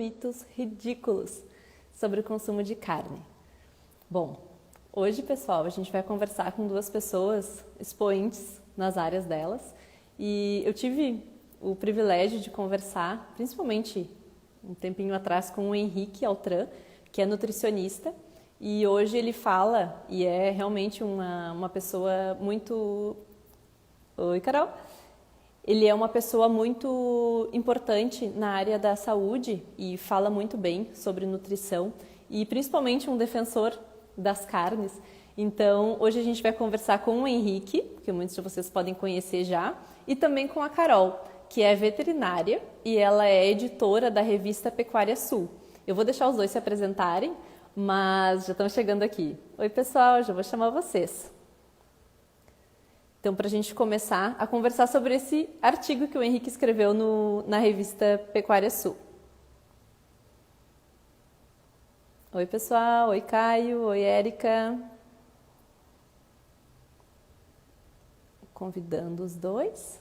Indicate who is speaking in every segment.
Speaker 1: Mitos ridículos sobre o consumo de carne. Bom, hoje, pessoal, a gente vai conversar com duas pessoas expoentes nas áreas delas e eu tive o privilégio de conversar, principalmente um tempinho atrás, com o Henrique Altran, que é nutricionista, e hoje ele fala e é realmente uma pessoa muito... Oi, Carol! Ele é uma pessoa muito importante na área da saúde e fala muito bem sobre nutrição e principalmente um defensor das carnes. Então, hoje a gente vai conversar com o Henrique, que muitos de vocês podem conhecer já, e também com a Carol, que é veterinária e ela é editora da revista Pecuária Sul. Eu vou deixar os dois se apresentarem, mas já estão chegando aqui. Oi, pessoal, já vou chamar vocês. Então, para a gente começar a conversar sobre esse artigo que o Henrique escreveu na revista Pecuária Sul. Oi, pessoal. Oi, Caio. Oi, Érica. Convidando os dois.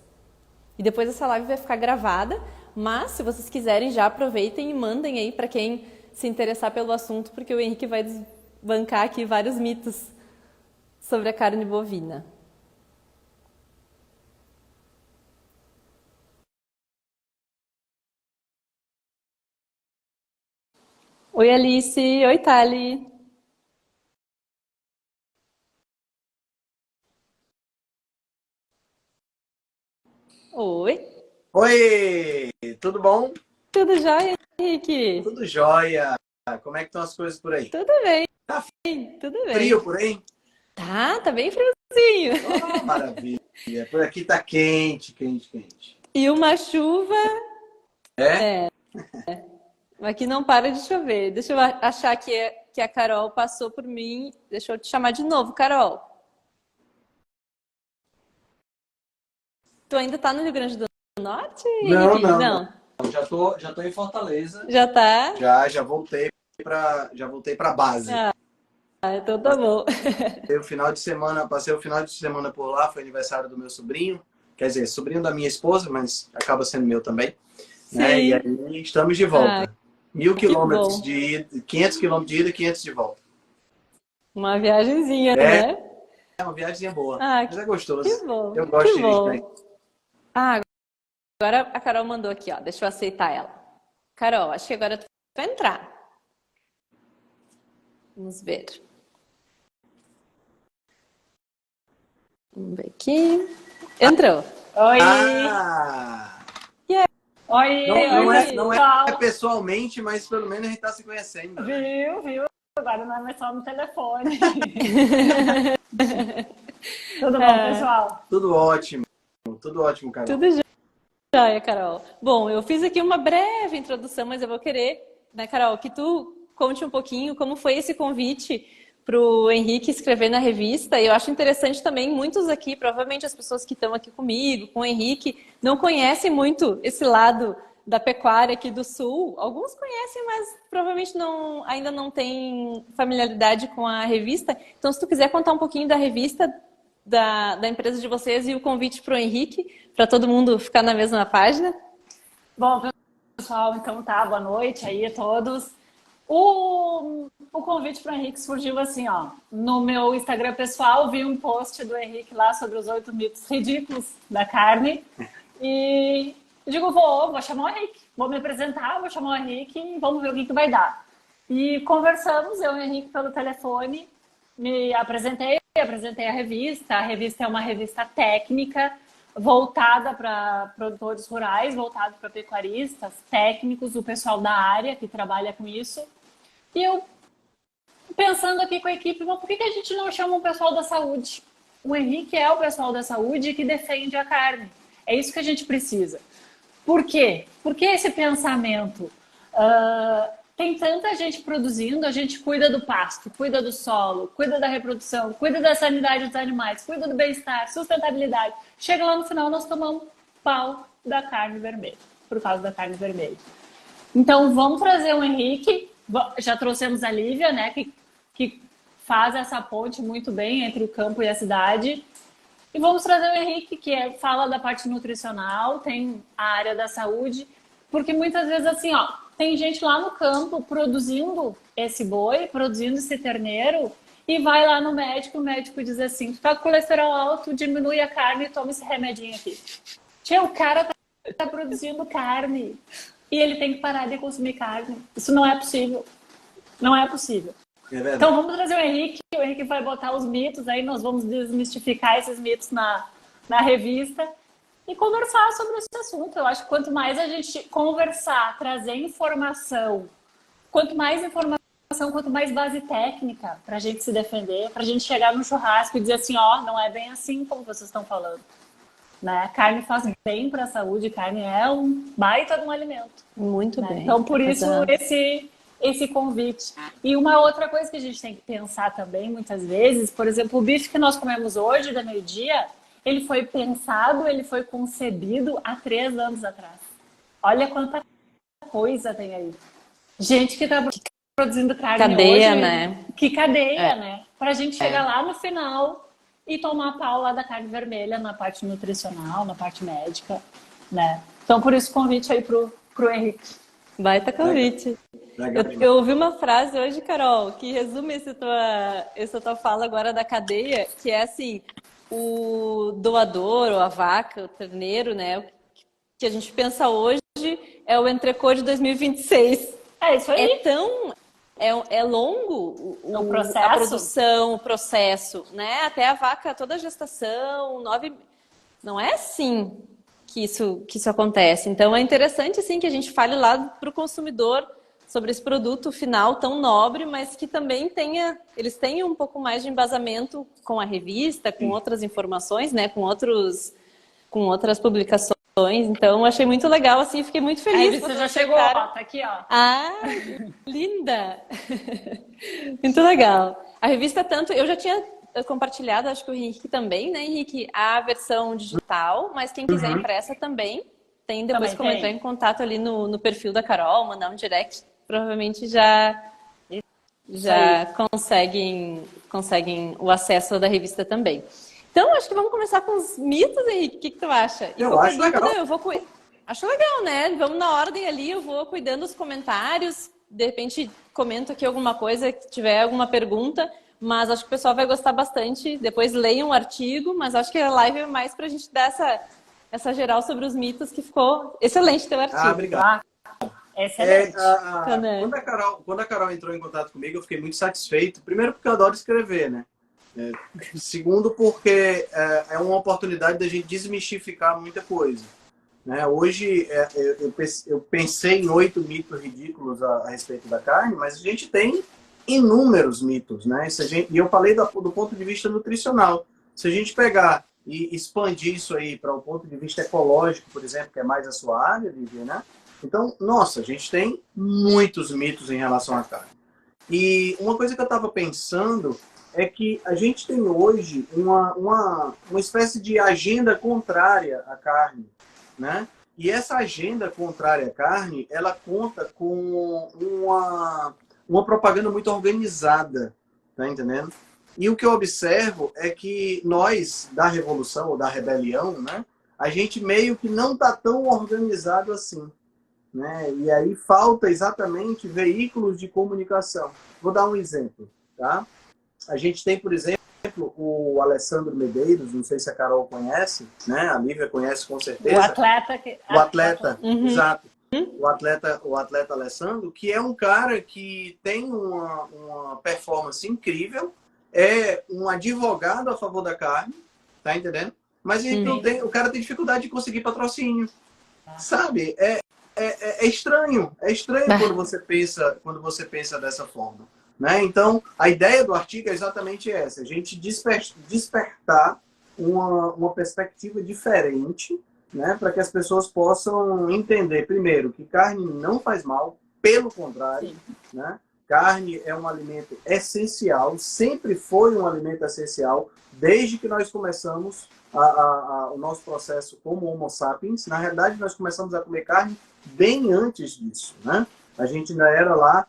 Speaker 1: E depois essa live vai ficar gravada, mas se vocês quiserem já aproveitem e mandem aí para quem se interessar pelo assunto, porque o Henrique vai desbancar aqui vários mitos sobre a carne bovina. Oi, Alice. Oi, Thali. Oi.
Speaker 2: Oi, tudo bom?
Speaker 1: Tudo jóia, Henrique?
Speaker 2: Tudo jóia. Como é que estão as coisas por aí?
Speaker 1: Tudo bem,
Speaker 2: Tá
Speaker 1: tudo
Speaker 2: frio
Speaker 1: bem.
Speaker 2: por aí?
Speaker 1: Tá bem friozinho.
Speaker 2: Oh, maravilha. Por aqui tá quente, quente, quente.
Speaker 1: E uma chuva,
Speaker 2: É?
Speaker 1: aqui não para de chover. Deixa eu achar que a Carol passou por mim. Deixa eu te chamar de novo, Carol. Tu ainda tá no Rio Grande do Norte,
Speaker 2: Não,
Speaker 1: Henrique?
Speaker 2: não,
Speaker 1: Não.
Speaker 2: não. Já tô em Fortaleza.
Speaker 1: Já tá?
Speaker 2: Já voltei para base.
Speaker 1: Então tá bom.
Speaker 2: Passei o final de semana por lá, foi aniversário do meu sobrinho. Quer dizer, sobrinho da minha esposa, mas acaba sendo meu também. Né? E
Speaker 1: Sim.
Speaker 2: aí estamos de volta. 1.000
Speaker 1: Que
Speaker 2: quilômetros
Speaker 1: bom.
Speaker 2: de ida, 500 quilômetros de ida e 500 de volta.
Speaker 1: Uma viagenzinha,
Speaker 2: É,
Speaker 1: né?
Speaker 2: é uma viagem boa,
Speaker 1: Ah,
Speaker 2: mas é
Speaker 1: que
Speaker 2: gostoso.
Speaker 1: bom,
Speaker 2: Eu gosto
Speaker 1: que
Speaker 2: de dirigir.
Speaker 1: bom. Ah, agora a Carol mandou aqui, ó. Deixa eu aceitar ela. Carol, acho que agora tu vai entrar. Vamos ver. Vamos ver aqui. Entrou.
Speaker 3: Oi,
Speaker 2: Ah!
Speaker 3: oi,
Speaker 2: Não
Speaker 3: oi,
Speaker 2: não
Speaker 3: pessoal.
Speaker 2: é pessoalmente, mas pelo menos a gente está se conhecendo, né?
Speaker 3: Viu? Agora não é mais só no telefone. Tudo bom,
Speaker 1: Ah,
Speaker 3: pessoal?
Speaker 2: Tudo ótimo, Carol.
Speaker 1: tudo jóia, Carol. Bom, eu fiz aqui uma breve introdução, mas eu vou querer, né, Carol, que tu conte um pouquinho como foi esse convite para o Henrique escrever na revista. E eu acho interessante também, muitos aqui, provavelmente as pessoas que estão aqui comigo, com o Henrique, não conhecem muito esse lado da pecuária aqui do Sul. Alguns conhecem, mas provavelmente ainda não têm familiaridade com a revista. Então, se tu quiser contar um pouquinho da revista, da empresa de vocês e o convite para o Henrique, para todo mundo ficar na mesma página.
Speaker 3: Bom, pessoal, então tá, boa noite aí a todos. O convite para o Henrique surgiu assim, ó. No meu Instagram pessoal, vi um post do Henrique lá sobre os 8 mitos ridículos da carne. E digo, vou chamar o Henrique, vou me apresentar, vou chamar o Henrique e vamos ver o que vai dar. E conversamos, eu e o Henrique, pelo telefone, me apresentei a revista. A revista é uma revista técnica, voltada para produtores rurais, voltada para pecuaristas, técnicos, o pessoal da área que trabalha com isso. E eu pensando aqui com a equipe, mas por que a gente não chama o pessoal da saúde? O Henrique é o pessoal da saúde que defende a carne. É isso que a gente precisa. Por quê? Por que esse pensamento? Tem tanta gente produzindo, a gente cuida do pasto, cuida do solo, cuida da reprodução, cuida da sanidade dos animais, cuida do bem-estar, sustentabilidade. Chega lá no final, nós tomamos pau da carne vermelha, por causa da carne vermelha. Então, vamos trazer o Henrique. Já trouxemos a Lívia, né, que faz essa ponte muito bem entre o campo e a cidade. E vamos trazer o Henrique, fala da parte nutricional, tem a área da saúde, porque muitas vezes assim, ó, tem gente lá no campo produzindo esse boi, produzindo esse terneiro, e vai lá no médico, o médico diz assim, tu tá com colesterol alto, diminui a carne e toma esse remedinho aqui. Tchê, o cara tá produzindo carne e ele tem que parar de consumir carne. Isso não é possível. Não é possível. Então vamos trazer o Henrique vai botar os mitos, aí nós vamos desmistificar esses mitos na revista e conversar sobre esse assunto. Eu acho que quanto mais a gente conversar, trazer informação, quanto mais base técnica para a gente se defender, para a gente chegar no churrasco e dizer assim, ó, não é bem assim como vocês estão falando. Né? Carne faz bem para a saúde, carne é um baita de um alimento.
Speaker 1: Muito
Speaker 3: né?
Speaker 1: bem.
Speaker 3: Então, por isso, esse convite. E uma outra coisa que a gente tem que pensar também, muitas vezes, por exemplo, o bife que nós comemos hoje, da meio-dia, ele foi pensado, ele foi concebido há 3 anos atrás. Olha quanta coisa tem aí. Gente que está produzindo carne
Speaker 1: cadeia,
Speaker 3: hoje.
Speaker 1: Né?
Speaker 3: Que cadeia, né? Para a gente chegar lá no final e tomar pau lá da carne vermelha na parte nutricional, na parte médica, né? Então, por isso, convite aí pro Henrique.
Speaker 1: Baita convite. Eu ouvi uma frase hoje, Carol, que resume essa tua fala agora da cadeia, que é assim, o doador, ou a vaca, o terneiro, né? O que a gente pensa hoje é o entrecô de 2026.
Speaker 3: É isso aí.
Speaker 1: É longo
Speaker 3: o processo.
Speaker 1: A produção, o processo, né? Até a vaca, toda a gestação, não é assim que isso acontece. Então é interessante assim que a gente fale lá para o consumidor sobre esse produto final tão nobre, mas que também eles tenham um pouco mais de embasamento com a revista, com outras informações, né? Com outras publicações. Então, achei muito legal, assim, fiquei muito feliz.
Speaker 3: Você já chegou, ó, tá aqui, ó.
Speaker 1: Ah, linda! Muito legal. A revista eu já tinha compartilhado, acho que o Henrique também, né, Henrique? A versão digital, mas quem quiser impressa também, tem depois como entrar em contato ali no perfil da Carol, mandar um direct, provavelmente já conseguem o acesso da revista também. Então, acho que vamos começar com os mitos, Henrique. O que tu acha?
Speaker 2: Eu acho legal.
Speaker 1: Acho legal, né? Vamos na ordem ali, eu vou cuidando dos comentários. De repente, comento aqui alguma coisa, se tiver alguma pergunta. Mas acho que o pessoal vai gostar bastante. Depois leiam o artigo, mas acho que a live é mais pra gente dar essa geral sobre os mitos, que ficou excelente teu artigo.
Speaker 2: Obrigado.
Speaker 3: Excelente.
Speaker 2: Quando a Carol entrou em contato comigo, eu fiquei muito satisfeito. Primeiro porque eu adoro escrever, né? Segundo, porque é uma oportunidade da gente desmistificar muita coisa. Né? Hoje, eu pensei em 8 mitos ridículos a respeito da carne, mas a gente tem inúmeros mitos. Né? E eu falei do ponto de vista nutricional. Se a gente pegar e expandir isso aí para o ponto de vista ecológico, por exemplo, que é mais a sua área, Vivian, né? Então, nossa, a gente tem muitos mitos em relação à carne. E uma coisa que eu estava pensando é que a gente tem hoje uma espécie de agenda contrária à carne, né? E essa agenda contrária à carne, ela conta com uma propaganda muito organizada, tá entendendo? E o que eu observo é que nós, da revolução ou da rebelião, né? A gente meio que não está tão organizado assim, né? E aí falta exatamente veículos de comunicação. Vou dar um exemplo, tá? A gente tem, por exemplo, o Alessandro Medeiros, não sei se a Carol conhece, né? A Lívia conhece com certeza. O atleta, exato. O atleta Alessandro, que é um cara que tem uma performance incrível, é um advogado a favor da carne, tá entendendo? Mas ele o cara tem dificuldade de conseguir patrocínio, sabe? É estranho quando você pensa dessa forma. Né? Então, a ideia do artigo é exatamente essa, a gente despertar uma perspectiva diferente, né? Para que as pessoas possam entender, primeiro, que carne não faz mal, pelo contrário, né? Carne é um alimento essencial, sempre foi um alimento essencial, desde que nós começamos o nosso processo como Homo sapiens. Na realidade, nós começamos a comer carne bem antes disso, né? A gente ainda era lá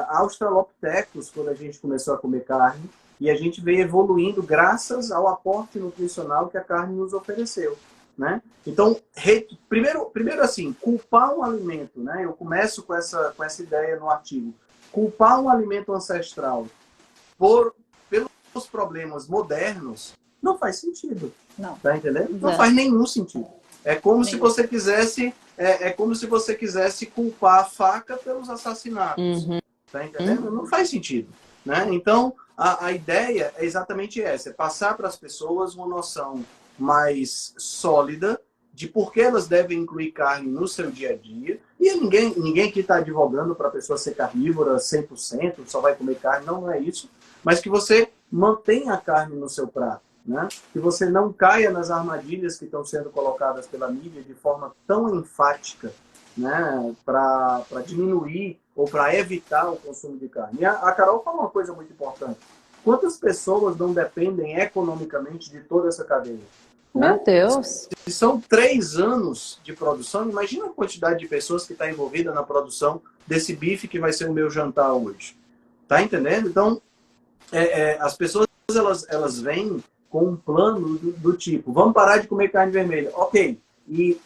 Speaker 2: Australopithecus, quando a gente começou a comer carne, e a gente veio evoluindo graças ao aporte nutricional que a carne nos ofereceu. né? Então, primeiro assim, culpar um alimento, né? Eu começo com essa ideia no artigo. Culpar um alimento ancestral pelos problemas modernos não faz sentido.
Speaker 3: Não.
Speaker 2: Tá entendendo? Não
Speaker 1: Exato.
Speaker 2: faz nenhum sentido. É como se você quisesse culpar a faca pelos assassinatos. Tá entendendo? Não faz sentido, né? Então, a ideia é exatamente essa, é passar para as pessoas uma noção mais sólida de por que elas devem incluir carne no seu dia a dia. E ninguém aqui está advogando para a pessoa ser carnívora 100%, só vai comer carne, não é isso. Mas que você mantenha a carne no seu prato, né? Que você não caia nas armadilhas que estão sendo colocadas pela mídia de forma tão enfática, né? Para diminuir ou para evitar o consumo de carne. E a Carol falou uma coisa muito importante. Quantas pessoas não dependem economicamente de toda essa cadeia?
Speaker 1: Meu
Speaker 2: Né?
Speaker 1: Deus!
Speaker 2: Se são 3 anos de produção, imagina a quantidade de pessoas que está envolvida na produção desse bife que vai ser o meu jantar hoje. Tá entendendo? Então, as pessoas elas vêm com um plano do tipo, vamos parar de comer carne vermelha. Ok. E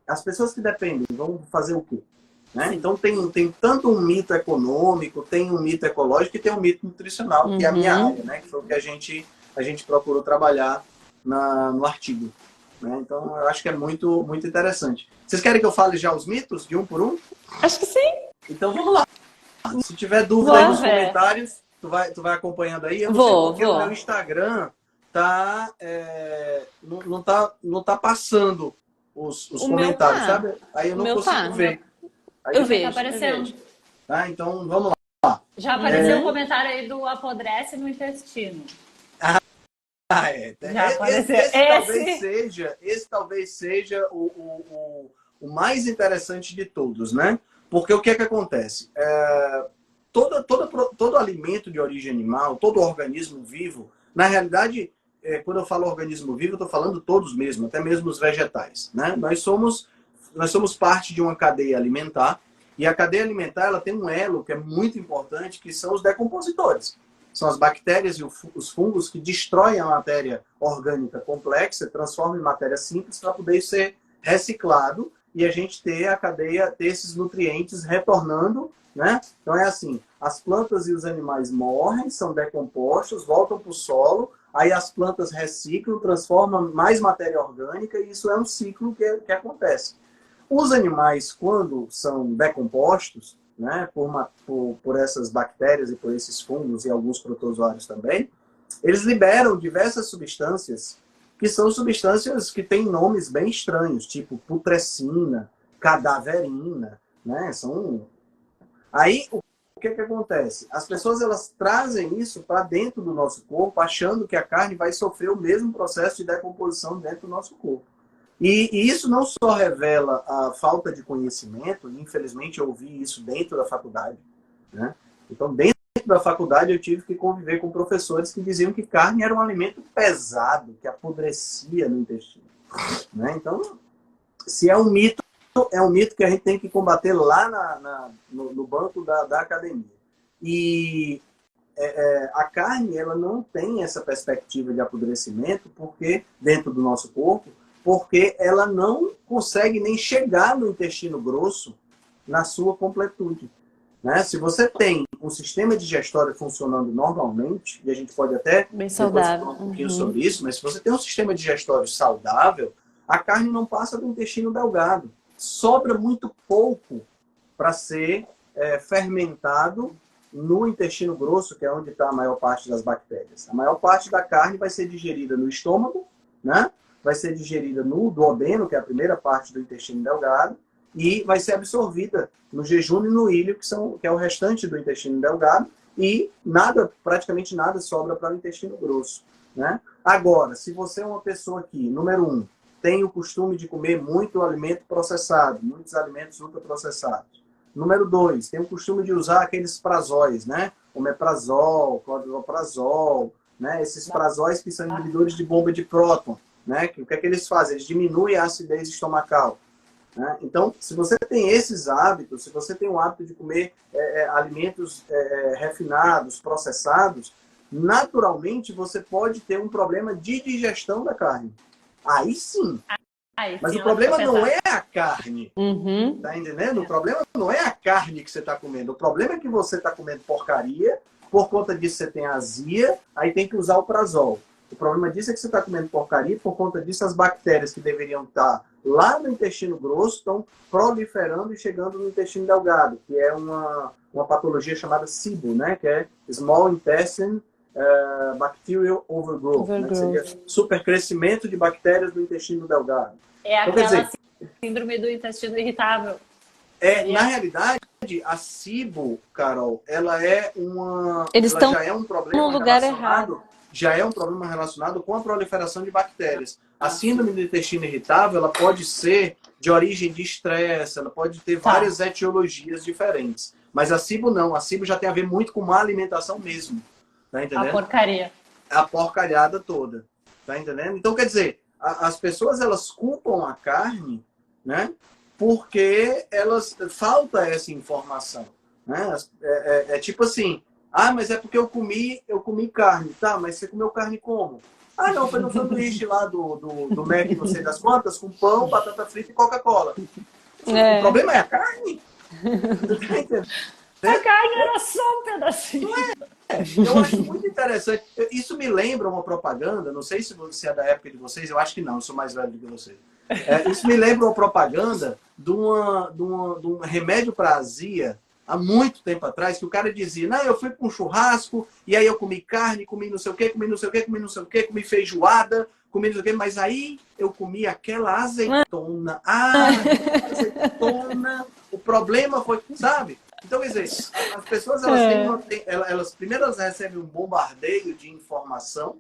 Speaker 2: as pessoas que dependem vão fazer o quê? Né? Então, tem tanto um mito econômico, tem um mito ecológico e tem um mito nutricional, que é a minha área, né? Que foi o que a gente procurou trabalhar no artigo. Né? Então, eu acho que é muito, muito interessante. Vocês querem que eu fale já os mitos, de um por um?
Speaker 1: Acho que sim.
Speaker 2: Então, vamos lá. Se tiver dúvida aí nos comentários, tu vai acompanhando aí. Eu não sei porque o meu Instagram não tá passando os comentários, sabe? Aí eu não consigo ver. Aí
Speaker 1: eu vejo.
Speaker 3: Tá aparecendo.
Speaker 2: Tá? Então, vamos lá.
Speaker 3: Já apareceu um comentário aí do apodrece no intestino. Já apareceu.
Speaker 2: Esse talvez seja o mais interessante de todos, né? Porque o que é que acontece? Todo alimento de origem animal, todo organismo vivo, na realidade, quando eu falo organismo vivo, eu estou falando todos mesmo, até mesmo os vegetais, né? Nós somos parte de uma cadeia alimentar, e a cadeia alimentar ela tem um elo que é muito importante, que são os decompositores. São as bactérias e os fungos que destroem a matéria orgânica complexa, transformam em matéria simples para poder ser reciclado e a gente ter a cadeia, ter esses nutrientes retornando, né? Então é assim, as plantas e os animais morrem, são decompostos, voltam para o solo, aí as plantas reciclam, transformam mais matéria orgânica e isso é um ciclo que acontece. Os animais, quando são decompostos, né, por essas bactérias e por esses fungos e alguns protozoários também, eles liberam diversas substâncias que são substâncias que têm nomes bem estranhos, tipo putrescina, cadaverina, né? Aí, o que acontece? As pessoas elas trazem isso para dentro do nosso corpo, achando que a carne vai sofrer o mesmo processo de decomposição dentro do nosso corpo. E isso não só revela a falta de conhecimento, e infelizmente eu ouvi isso dentro da faculdade, né? Então, dentro da faculdade eu tive que conviver com professores que diziam que carne era um alimento pesado, que apodrecia no intestino, né? Então, se é um mito que a gente tem que combater lá no banco da academia. E a carne ela não tem essa perspectiva de apodrecimento porque dentro do nosso corpo, porque ela não consegue nem chegar no intestino grosso na sua completude. Né? Se você tem um sistema digestório funcionando normalmente, e a gente pode até
Speaker 1: depois falar
Speaker 2: um pouquinho sobre isso, mas se você tem um sistema digestório saudável, a carne não passa do intestino delgado. Sobra muito pouco para ser fermentado no intestino grosso, que é onde está a maior parte das bactérias. A maior parte da carne vai ser digerida no estômago, né? Vai ser digerida no duodeno, que é a primeira parte do intestino delgado, e vai ser absorvida no jejum e no ilho, que é o restante do intestino delgado, e praticamente nada sobra para o intestino grosso. Né? Agora, se você é uma pessoa que, número 1, tem o costume de comer muito alimento processado, muitos alimentos ultraprocessados. Número 2, tem o costume de usar aqueles prazóis, né? Omeprazol, clopidogrel, né? Esses prazóis que são inibidores de bomba de próton. Né? O que é que eles fazem? Eles diminuem a acidez estomacal. Né? Então, se você tem esses hábitos, se você tem o hábito de comer alimentos refinados, processados, naturalmente você pode ter um problema de digestão da carne. Aí sim,
Speaker 3: Aí,
Speaker 2: Mas
Speaker 3: sim,
Speaker 2: o problema
Speaker 3: ela fica
Speaker 2: não
Speaker 3: pesada.
Speaker 2: é a carne.
Speaker 1: Uhum.
Speaker 2: Tá entendendo? O problema não é a carne que você está comendo. O problema é que você está comendo porcaria, por conta disso você tem azia, aí tem que usar o prazol. O problema disso é que você está comendo porcaria, por conta disso as bactérias que deveriam estar lá no intestino grosso estão proliferando e chegando no intestino delgado, que é uma patologia chamada SIBO, né? Que é Small Intestine Bacterial Overgrowth, né? Que seria supercrescimento de bactérias do intestino delgado.
Speaker 3: É
Speaker 2: Então, quer
Speaker 3: aquela
Speaker 2: dizer,
Speaker 3: síndrome do intestino irritável.
Speaker 2: na realidade, a SIBO, Carol, ela
Speaker 1: Eles estão
Speaker 2: já é um
Speaker 1: no
Speaker 2: problema
Speaker 1: lugar errado.
Speaker 2: relacionado com a proliferação de bactérias. A síndrome do intestino irritável, ela pode ser de origem de estresse, ela pode ter várias etiologias diferentes. Mas a SIBO não, a SIBO já tem a ver muito com má alimentação mesmo. Tá
Speaker 3: A
Speaker 2: entendendo?
Speaker 3: porcaria.
Speaker 2: A porcalhada toda. Tá entendendo? Então, quer dizer, as pessoas elas culpam a carne, né? Porque falta essa informação. Né? É tipo assim, mas é porque eu comi carne. Tá, mas você comeu carne como? Ah, não, foi no sanduíche lá do Mac, não sei das quantas, com pão, batata frita e Coca-Cola. O problema é a carne? Tá entendendo?
Speaker 3: A carne era só um pedacinho.
Speaker 2: Eu acho muito interessante. Isso me lembra uma propaganda, não sei se é da época de vocês, eu acho que não, eu sou mais velho do que vocês. Isso me lembra uma propaganda de um remédio para azia, há muito tempo atrás, que o cara dizia, não, eu fui para um churrasco, e aí eu comi carne, comi não sei o quê, comi não sei o quê, comi não sei o quê, comi feijoada, comi não sei o quê, mas aí eu comi aquela azeitona. Azeitona, o problema foi, sabe? Então, quer dizer, as pessoas elas primeiro elas recebem um bombardeio de informação,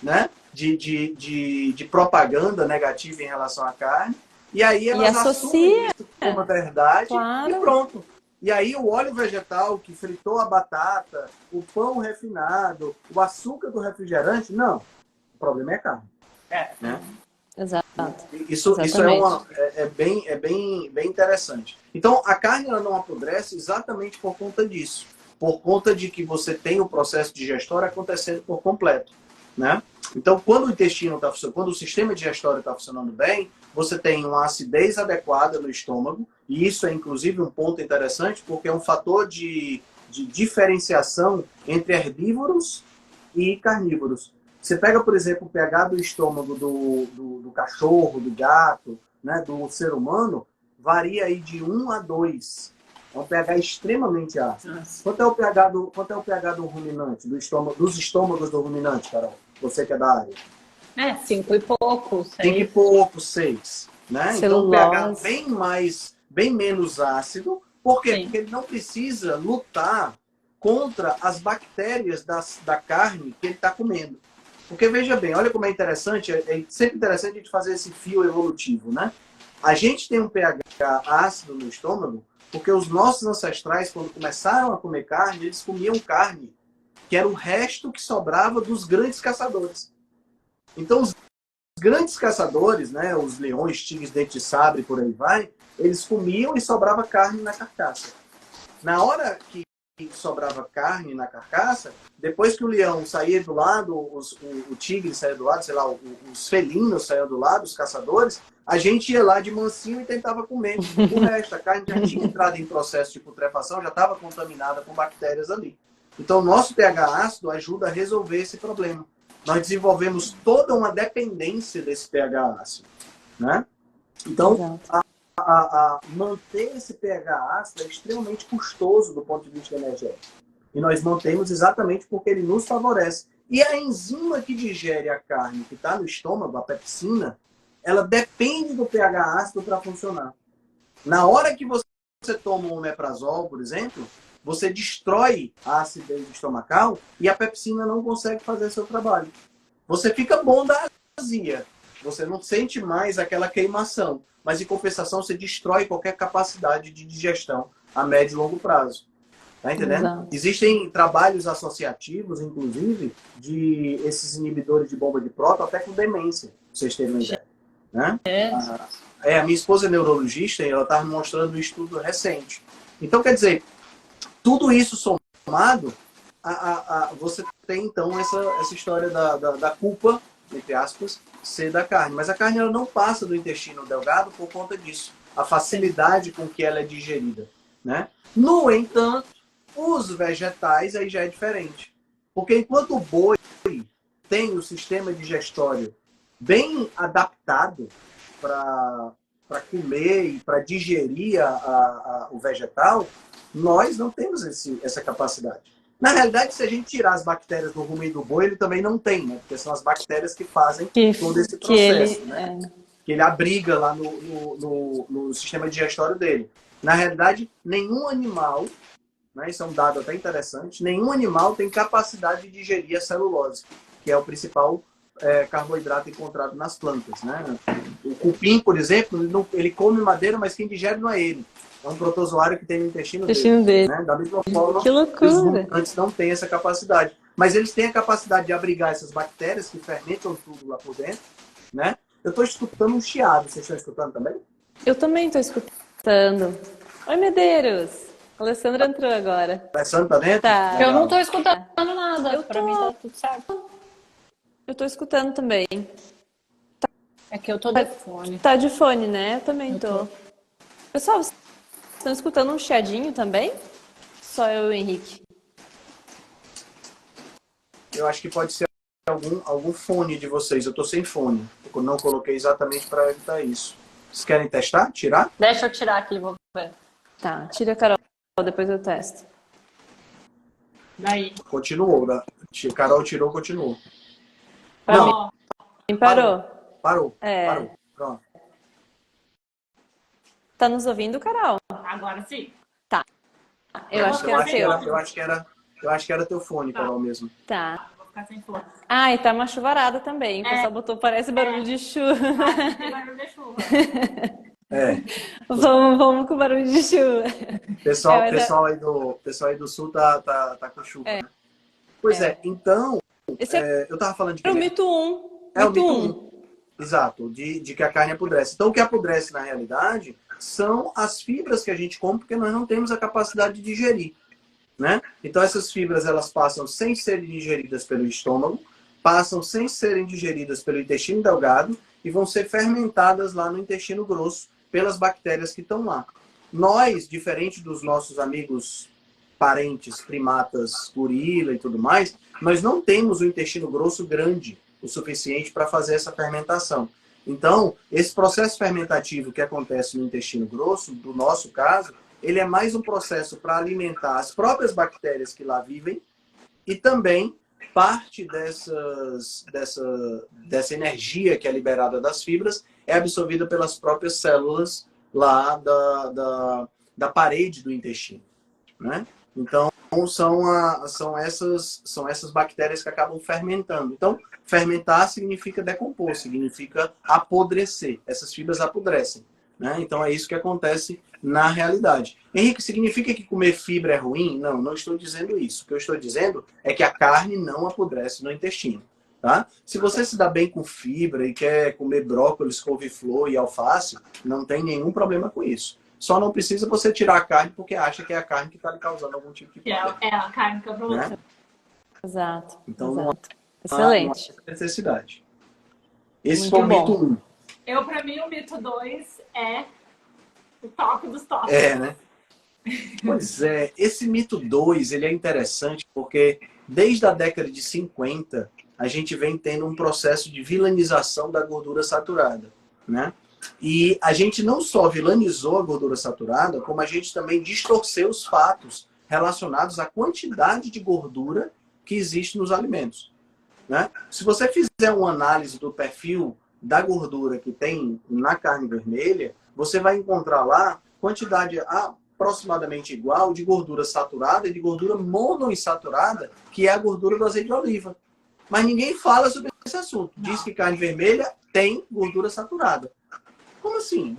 Speaker 2: né? De propaganda negativa em relação à carne, e aí elas assumem isso como uma verdade e pronto. E aí o óleo vegetal que fritou a batata, o pão refinado, o açúcar do refrigerante, não. O problema é a carne. Né?
Speaker 1: Exato.
Speaker 2: Isso é bem interessante. Então, a carne ela não apodrece exatamente por conta disso. Por conta de que você tem o processo digestório acontecendo por completo. Né? Então, quando o intestino está funcionando, quando o sistema digestório está funcionando bem, você tem uma acidez adequada no estômago, e isso é inclusive um ponto interessante, porque é um fator de diferenciação entre herbívoros e carnívoros. Você pega, por exemplo, o pH do estômago do cachorro, do gato, né, do ser humano, varia aí de 1 a 2. É um pH extremamente ácido. Quanto é o pH do ruminante, dos estômagos do ruminante, Carol? Você que é da área.
Speaker 3: 5 e pouco, 6.
Speaker 2: 5 e pouco, 6. Né? Então, um pH bem menos ácido. Por quê? Sim. Porque ele não precisa lutar contra as bactérias da carne que ele está comendo. Porque, veja bem, olha como é interessante, é sempre interessante a gente fazer esse fio evolutivo, né? A gente tem um pH ácido no estômago porque os nossos ancestrais, quando começaram a comer carne, eles comiam carne que era o resto que sobrava dos grandes caçadores. Então, os grandes caçadores, né, os leões, tigres, dente de sabre, por aí vai, eles comiam e sobrava carne na carcaça. Na hora que sobrava carne na carcaça, depois que o leão saía do lado, o tigre saía do lado, sei lá, os felinos saíam do lado, os caçadores, a gente ia lá de mansinho e tentava comer o resto. A carne já tinha entrado em processo de putrefação, já estava contaminada com bactérias ali. Então, o nosso pH ácido ajuda a resolver esse problema. Nós desenvolvemos toda uma dependência desse pH ácido. Né? Então, manter esse pH ácido é extremamente custoso do ponto de vista energético. E nós mantemos exatamente porque ele nos favorece. E a enzima que digere a carne que está no estômago, a pepsina, ela depende do pH ácido para funcionar. Na hora que você toma um omeprazol, por exemplo, você destrói a acidez estomacal e a pepsina não consegue fazer seu trabalho. Você fica bom da azia. Você não sente mais aquela queimação. Mas, em compensação, você destrói qualquer capacidade de digestão a médio e longo prazo. Tá entendendo? Exato. Existem trabalhos associativos, inclusive, de esses inibidores de bomba de próton até com demência, pra vocês terem uma ideia. Né? A minha esposa é neurologista e ela estava me mostrando um estudo recente. Então, quer dizer, tudo isso somado, você tem, então, essa história da culpa entre aspas, ser da carne. Mas a carne ela não passa do intestino delgado por conta disso. A facilidade com que ela é digerida, né? No entanto, os vegetais aí já é diferente. Porque enquanto o boi tem o sistema digestório bem adaptado para comer e para digerir o vegetal, nós não temos essa capacidade. Na realidade, se a gente tirar as bactérias do rumen do boi, ele também não tem, né? Porque são as bactérias que fazem todo esse processo, né? Que ele abriga lá no sistema digestório dele. Na realidade, nenhum animal, né, isso é um dado até interessante, nenhum animal tem capacidade de digerir a celulose, que é o principal carboidrato encontrado nas plantas, né? O cupim, por exemplo, ele come madeira, mas quem digere não é ele. É um protozoário que tem no intestino dele. Né? Da mesma forma,
Speaker 1: que loucura.
Speaker 2: Os ruminantes não têm essa capacidade. Mas eles têm a capacidade de abrigar essas bactérias que fermentam tudo lá por dentro, né? Eu estou escutando um chiado. Vocês estão escutando também?
Speaker 1: Eu também estou escutando. Oi, Medeiros. A Alessandra entrou agora.
Speaker 2: A Alessandra tá dentro?
Speaker 1: Tá.
Speaker 3: Eu não estou escutando nada.
Speaker 1: Pra mim tá tudo certo. Eu estou escutando também.
Speaker 3: É que eu tô de fone.
Speaker 1: Tá de fone, né? Eu também tô. Pessoal, vocês estão escutando um chiadinho também? Só eu e o Henrique.
Speaker 2: Eu acho que pode ser algum fone de vocês. Eu tô sem fone. Eu não coloquei exatamente para evitar isso. Vocês querem testar? Tirar?
Speaker 3: Deixa eu tirar aqui, vou ver.
Speaker 1: Tá, tira a Carol, depois eu testo.
Speaker 3: Daí.
Speaker 2: Continuou. Carol tirou, continuou.
Speaker 3: Não.
Speaker 1: Parou.
Speaker 2: Parou.
Speaker 1: É.
Speaker 2: Parou. Pronto.
Speaker 1: Tá nos ouvindo, Carol?
Speaker 3: Agora sim.
Speaker 1: Tá. Eu acho que era seu.
Speaker 2: Eu acho que era teu fone, Carol, mesmo.
Speaker 1: Tá.
Speaker 3: Vou ficar sem fone.
Speaker 1: Ah, e tá uma chuvarada também. O pessoal botou, parece barulho de chuva.
Speaker 3: Tem barulho de chuva.
Speaker 2: É.
Speaker 1: Vamos com barulho de chuva.
Speaker 2: Pessoal aí do sul tá com chuva, né? Pois é, então, eu tava falando de...
Speaker 1: É o mito 1.
Speaker 2: É o mito 1. Exato, de que a carne apodrece. Então, o que apodrece na realidade são as fibras que a gente come, porque nós não temos a capacidade de digerir, né? Então, essas fibras, elas passam sem serem digeridas pelo estômago, passam sem serem digeridas pelo intestino delgado e vão ser fermentadas lá no intestino grosso pelas bactérias que estão lá. Nós, diferente dos nossos amigos parentes, primatas, gorila e tudo mais, nós não temos o intestino grosso grande o suficiente para fazer essa fermentação. Então, esse processo fermentativo que acontece no intestino grosso, do nosso caso, ele é mais um processo para alimentar as próprias bactérias que lá vivem e também parte dessa energia que é liberada das fibras é absorvida pelas próprias células lá da parede do intestino, né? Então, são essas bactérias que acabam fermentando. Então, fermentar significa decompor, significa apodrecer. Essas fibras apodrecem, né? Então, é isso que acontece na realidade. Henrique, significa que comer fibra é ruim? Não, não estou dizendo isso. O que eu estou dizendo é que a carne não apodrece no intestino, tá? Se você se dá bem com fibra e quer comer brócolis, couve-flor e alface, não tem nenhum problema com isso. Só não precisa você tirar a carne porque acha que é a carne que está lhe causando algum tipo de problema.
Speaker 3: É a carne que é o problema.
Speaker 2: Né?
Speaker 1: Exato.
Speaker 2: Então,
Speaker 1: exato.
Speaker 2: Excelente. Não há necessidade. Esse foi o mito 1.
Speaker 3: Para mim, o mito 2 é o toque dos toques.
Speaker 2: É, né? Pois é. Esse mito 2, ele é interessante porque desde a década de 50, a gente vem tendo um processo de vilanização da gordura saturada, né? E a gente não só vilanizou a gordura saturada, como a gente também distorceu os fatos relacionados à quantidade de gordura que existe nos alimentos, né? Se você fizer uma análise do perfil da gordura que tem na carne vermelha, você vai encontrar lá quantidade aproximadamente igual de gordura saturada e de gordura monoinsaturada, que é a gordura do azeite de oliva. Mas ninguém fala sobre esse assunto. Diz que carne vermelha tem gordura saturada. Como assim?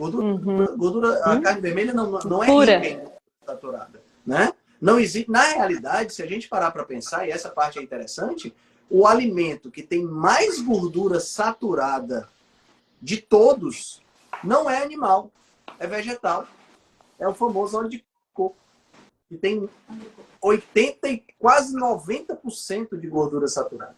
Speaker 2: A carne vermelha não é rica em gordura saturada, né? Não existe. Na realidade, se a gente parar para pensar, e essa parte é interessante, o alimento que tem mais gordura saturada de todos não é animal, é vegetal. É o famoso óleo de coco, que tem 80% e quase 90% de gordura saturada,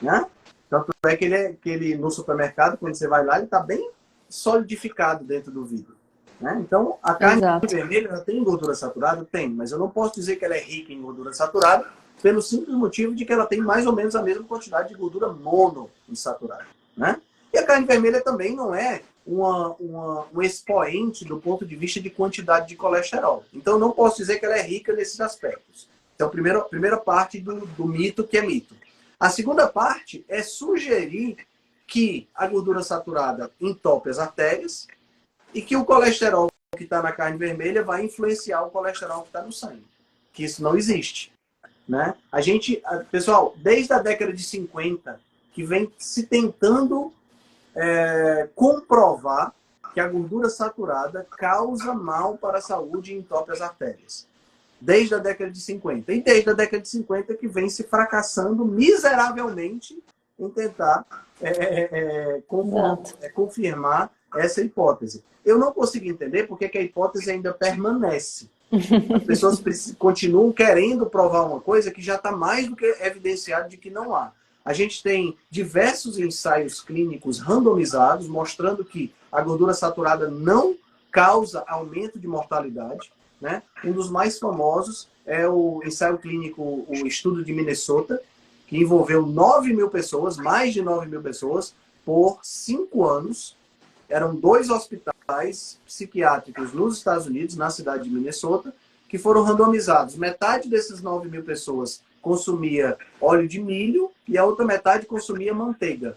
Speaker 2: né? Tanto é que ele no supermercado, quando você vai lá, ele está bem solidificado dentro do vidro. Né? Então, a carne vermelha ela tem gordura saturada? Tem, mas eu não posso dizer que ela é rica em gordura saturada pelo simples motivo de que ela tem mais ou menos a mesma quantidade de gordura monoinsaturada. Né? E a carne vermelha também não é um expoente do ponto de vista de quantidade de colesterol. Então, eu não posso dizer que ela é rica nesses aspectos. Então, a primeira parte do mito, que é mito. A segunda parte é sugerir que a gordura saturada entope as artérias e que o colesterol que está na carne vermelha vai influenciar o colesterol que está no sangue. Que isso não existe. Né? Pessoal, desde a década de 50, que vem se tentando comprovar que a gordura saturada causa mal para a saúde e entope as artérias. Desde a década de 50. E desde a década de 50 que vem se fracassando miseravelmente em tentar confirmar essa hipótese. Eu não consigo entender porque que a hipótese ainda permanece. As pessoas continuam querendo provar uma coisa que já está mais do que evidenciado de que não há. A gente tem diversos ensaios clínicos randomizados mostrando que a gordura saturada não causa aumento de mortalidade. Né? Um dos mais famosos é o ensaio clínico, o estudo de Minnesota, que envolveu 9 mil pessoas, mais de 9 mil pessoas, por 5 anos. Eram 2 hospitais psiquiátricos nos Estados Unidos, na cidade de Minnesota, que foram randomizados. Metade desses 9 mil pessoas consumia óleo de milho e a outra metade consumia manteiga.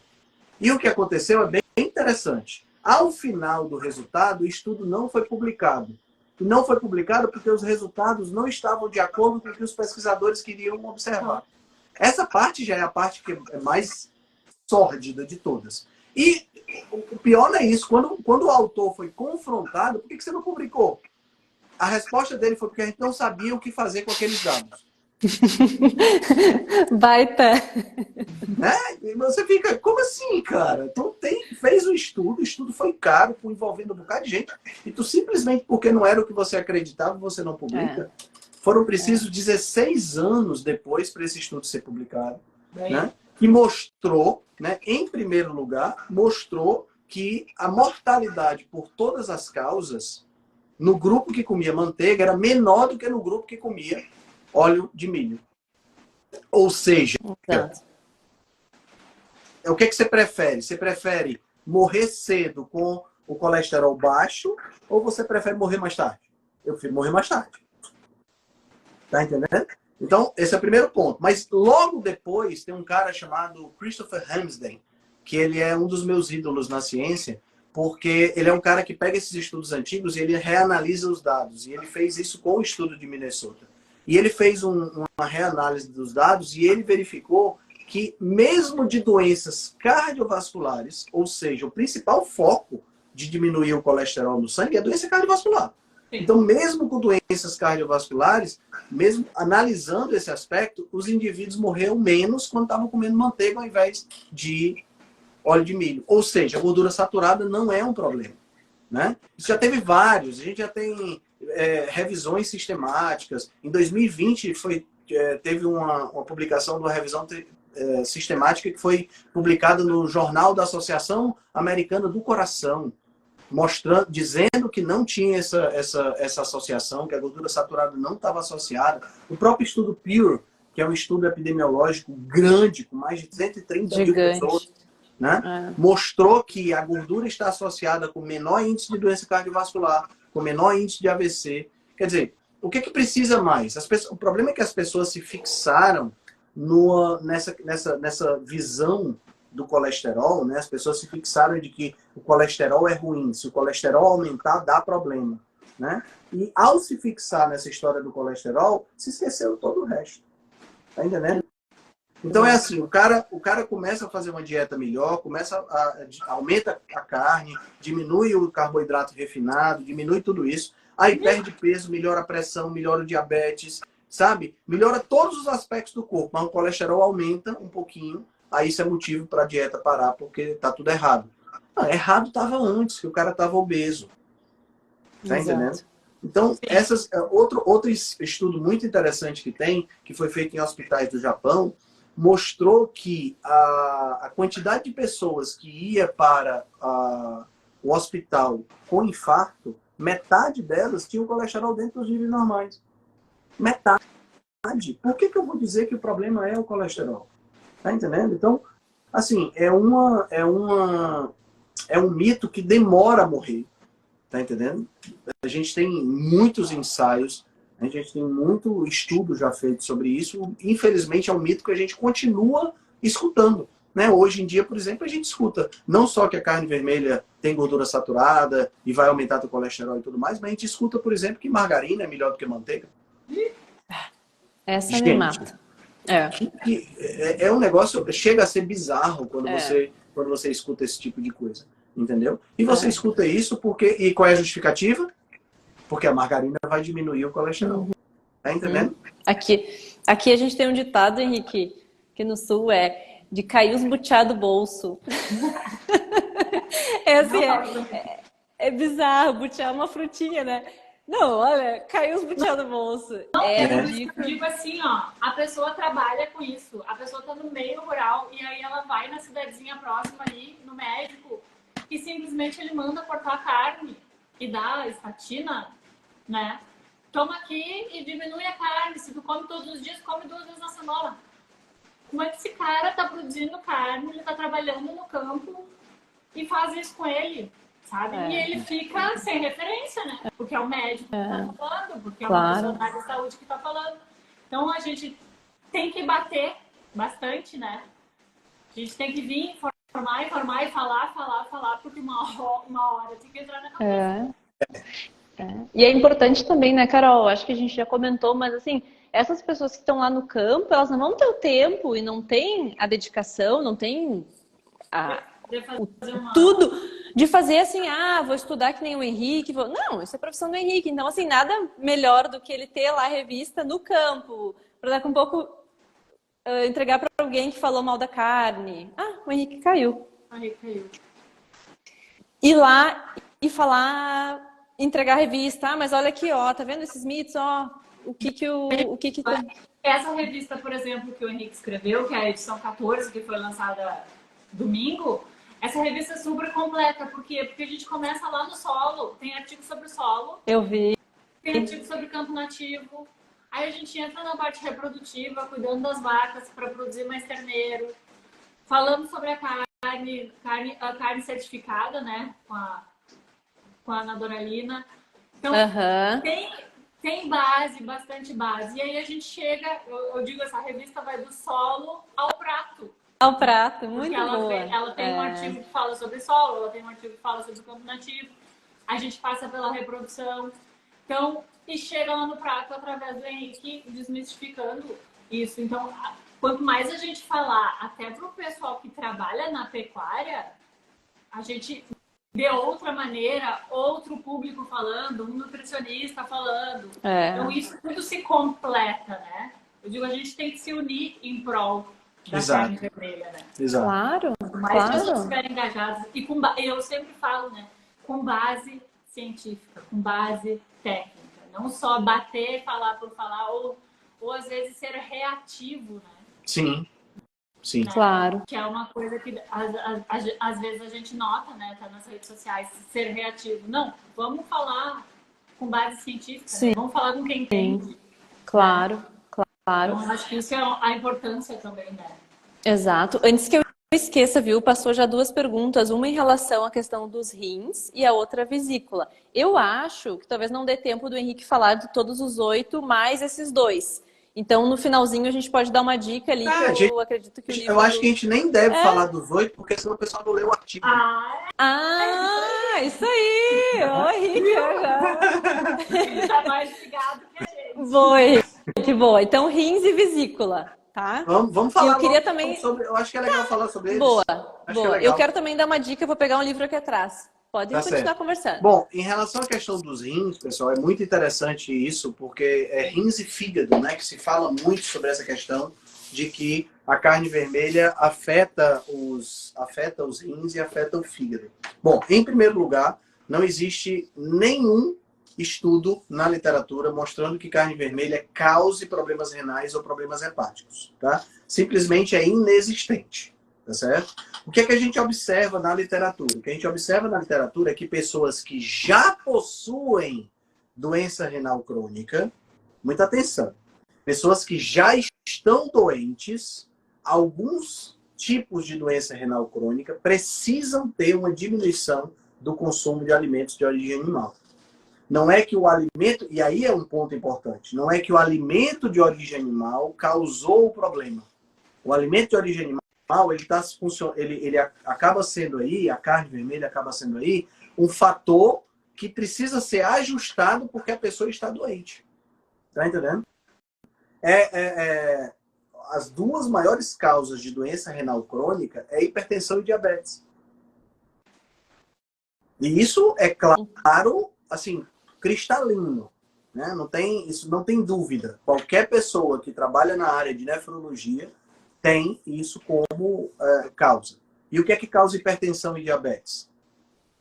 Speaker 2: E o que aconteceu é bem interessante. Ao final do resultado, o estudo não foi publicado. E não foi publicado porque os resultados não estavam de acordo com o que os pesquisadores queriam observar. Essa parte já é a parte que é mais sórdida de todas. E o pior não é isso. Quando o autor foi confrontado, por que você não publicou? A resposta dele foi porque a gente não sabia o que fazer com aqueles dados.
Speaker 1: Baita!
Speaker 2: Né? E você fica, como assim, cara? Então fez o estudo foi caro, envolvendo um bocado de gente, e tu simplesmente, porque não era o que você acreditava, você não publica. Foram precisos 16 anos depois para esse estudo ser publicado, né? Que mostrou, né, em primeiro lugar, mostrou que a mortalidade por todas as causas no grupo que comia manteiga era menor do que no grupo que comia óleo de milho. Ou seja, o que você prefere? Você prefere morrer cedo com o colesterol baixo ou você prefere morrer mais tarde? Eu prefiro morrer mais tarde. Tá entendendo? Então, esse é o primeiro ponto. Mas logo depois tem um cara chamado Christopher Hamsden, que ele é um dos meus ídolos na ciência, porque ele é um cara que pega esses estudos antigos e ele reanalisa os dados. E ele fez isso com o estudo de Minnesota. E ele fez uma reanálise dos dados e ele verificou que mesmo de doenças cardiovasculares, ou seja, o principal foco de diminuir o colesterol no sangue é a doença cardiovascular. Então, mesmo com doenças cardiovasculares, mesmo analisando esse aspecto, os indivíduos morreram menos quando estavam comendo manteiga ao invés de óleo de milho. Ou seja, a gordura saturada não é um problema. Né? Isso já teve vários, a gente já tem revisões sistemáticas. Em 2020 teve uma publicação de uma revisão sistemática que foi publicada no Jornal da Associação Americana do Coração, dizendo que não tinha essa associação, que a gordura saturada não estava associada. O próprio estudo Pure, que é um estudo epidemiológico grande, com mais de 130 mil pessoas, né? Mostrou que a gordura está associada com menor índice de doença cardiovascular, com menor índice de AVC. Quer dizer, o que precisa mais? O problema é que as pessoas se fixaram nessa visão do colesterol, né? As pessoas se fixaram de que o colesterol é ruim, se o colesterol aumentar, dá problema. Né? E ao se fixar nessa história do colesterol, se esqueceu todo o resto. Tá entendendo? Então é assim, o cara começa a fazer uma dieta melhor, aumenta a carne, diminui o carboidrato refinado, diminui tudo isso, aí perde peso, melhora a pressão, melhora o diabetes, sabe? Melhora todos os aspectos do corpo, mas o colesterol aumenta um pouquinho, aí isso é motivo para a dieta parar, porque tá tudo errado. Não, errado estava antes, que o cara estava obeso. Tá entendendo? Então, outro estudo muito interessante que foi feito em hospitais do Japão, mostrou que a quantidade de pessoas que ia para o hospital com infarto, metade delas tinham colesterol dentro dos níveis normais. Metade. Por que eu vou dizer que o problema é o colesterol? Tá entendendo? Então, assim, é um mito que demora a morrer. Tá entendendo? A gente tem muitos ensaios, a gente tem muito estudo já feito sobre isso. Infelizmente, é um mito que a gente continua escutando. Né? Hoje em dia, por exemplo, a gente escuta não só que a carne vermelha tem gordura saturada e vai aumentar o colesterol e tudo mais, mas a gente escuta, por exemplo, que margarina é melhor do que manteiga.
Speaker 1: Essa me mata.
Speaker 2: É um negócio, chega a ser bizarro quando você escuta esse tipo de coisa. Entendeu? E você escuta isso porque... E qual é a justificativa? Porque a margarina vai diminuir o colesterol. Tá entendendo?
Speaker 1: Aqui a gente tem um ditado, Henrique, que no sul é de cair os butiá do bolso. É bizarro, butiá é uma frutinha, né? Não, olha, caiu os butiá do bolso.
Speaker 3: Eu digo assim, ó, a pessoa trabalha com isso, a pessoa tá no meio rural e aí ela vai na cidadezinha próxima ali, no médico, e simplesmente ele manda cortar a carne e dá estatina, né? Toma aqui e diminui a carne. Se tu come todos os dias, come 2 vezes na semana. Como é que esse cara tá produzindo carne, ele tá trabalhando no campo e faz isso com ele, sabe? E ele fica sem referência, né? Porque é o médico que tá falando, porque é uma pessoa da área da saúde que tá falando. Então a gente tem que bater bastante, né? A gente tem que vir informar e falar, porque uma hora tem que entrar na cabeça.
Speaker 1: E é importante também, né, Carol? Acho que a gente já comentou, mas assim, essas pessoas que estão lá no campo, elas não vão ter o tempo e não têm a dedicação, não têm tudo de fazer assim, vou estudar que nem o Henrique. Não, isso é profissão do Henrique. Então, assim, nada melhor do que ele ter lá a revista no campo, para daqui a um pouco entregar para alguém que falou mal da carne. O Henrique caiu. Ir lá e falar, entregar a revista. Mas olha aqui, ó, tá vendo esses mitos, ó? O que tem?
Speaker 3: Essa revista, por exemplo, que o Henrique escreveu, que é a edição 14, que foi lançada domingo, essa revista é super completa. Por quê? Porque a gente começa lá no solo, tem artigo sobre o solo.
Speaker 1: Eu vi.
Speaker 3: Tem artigo sobre campo nativo. Aí a gente entra na parte reprodutiva, cuidando das vacas para produzir mais terneiro. Falando sobre a carne certificada, né? Com a Nadoralina. Então, tem base, bastante base. E aí a gente chega, eu digo, essa revista vai do solo ao prato.
Speaker 1: Ao prato, muito boa.
Speaker 3: Ela tem um artigo que fala sobre solo, ela tem um artigo que fala sobre o campo nativo. A gente passa pela reprodução. Então, e chega lá no prato através do Henrique desmistificando isso. Então, quanto mais a gente falar, até para o pessoal que trabalha na pecuária, a gente de outra maneira, outro público falando, um nutricionista falando. Então, isso tudo se completa, né? Eu digo, a gente tem que se unir em prol da carne vermelha, né?
Speaker 2: Exato.
Speaker 1: Claro,
Speaker 3: Quanto mais pessoas estiverem engajadas, e eu sempre falo, né? Com base científica, com base técnica. Não só bater, falar por falar, ou às vezes ser reativo, né?
Speaker 2: Sim.
Speaker 1: Né? Claro.
Speaker 3: Que é uma coisa que às vezes a gente nota, né? Tá nas redes sociais, ser reativo. Não, vamos falar com base científica, né? Vamos falar com quem entende.
Speaker 1: Claro, claro.
Speaker 3: Então, acho que isso é a importância também, né?
Speaker 1: Exato. Antes que eu esqueça, viu? Passou já 2 perguntas. Uma em relação à questão dos rins e a outra a vesícula. Eu acho que talvez não dê tempo do Henrique falar de todos os 8, mais esses 2. Então, no finalzinho, a gente pode dar uma dica ali, que eu acredito que o livro...
Speaker 2: Eu acho que a gente nem deve falar dos 8, porque senão o pessoal não lê o artigo.
Speaker 1: Isso aí! Ô, Henrique,
Speaker 3: Ele tá mais ligado que a gente.
Speaker 1: Boa, Henrique, boa. Então, rins e vesícula, tá?
Speaker 2: Vamos falar
Speaker 1: eu queria também...
Speaker 2: sobre... Eu acho que é legal falar sobre eles.
Speaker 1: Boa.
Speaker 2: É
Speaker 1: eu quero também dar uma dica, eu vou pegar um livro aqui atrás. Pode continuar conversando.
Speaker 2: Bom, em relação à questão dos rins, pessoal, é muito interessante isso, porque é rins e fígado, né? Que se fala muito sobre essa questão de que a carne vermelha afeta os rins e afeta o fígado. Bom, em primeiro lugar, não existe nenhum estudo na literatura mostrando que carne vermelha cause problemas renais ou problemas hepáticos, tá? Simplesmente é inexistente, tá certo? O que é que a gente observa na literatura? O que a gente observa na literatura é que pessoas que já possuem doença renal crônica, muita atenção, pessoas que já estão doentes, alguns tipos de doença renal crônica precisam ter uma diminuição do consumo de alimentos de origem animal. Não é que o alimento, e aí é um ponto importante, não é que o alimento de origem animal causou o problema. O alimento de origem animal, ele acaba sendo aí, a carne vermelha acaba sendo aí, um fator que precisa ser ajustado porque a pessoa está doente. Tá entendendo? As duas maiores causas de doença renal crônica é hipertensão e diabetes. E isso é claro, assim, cristalino, né? Isso não tem dúvida. Qualquer pessoa que trabalha na área de nefrologia tem isso como causa. E o que é que causa hipertensão e diabetes?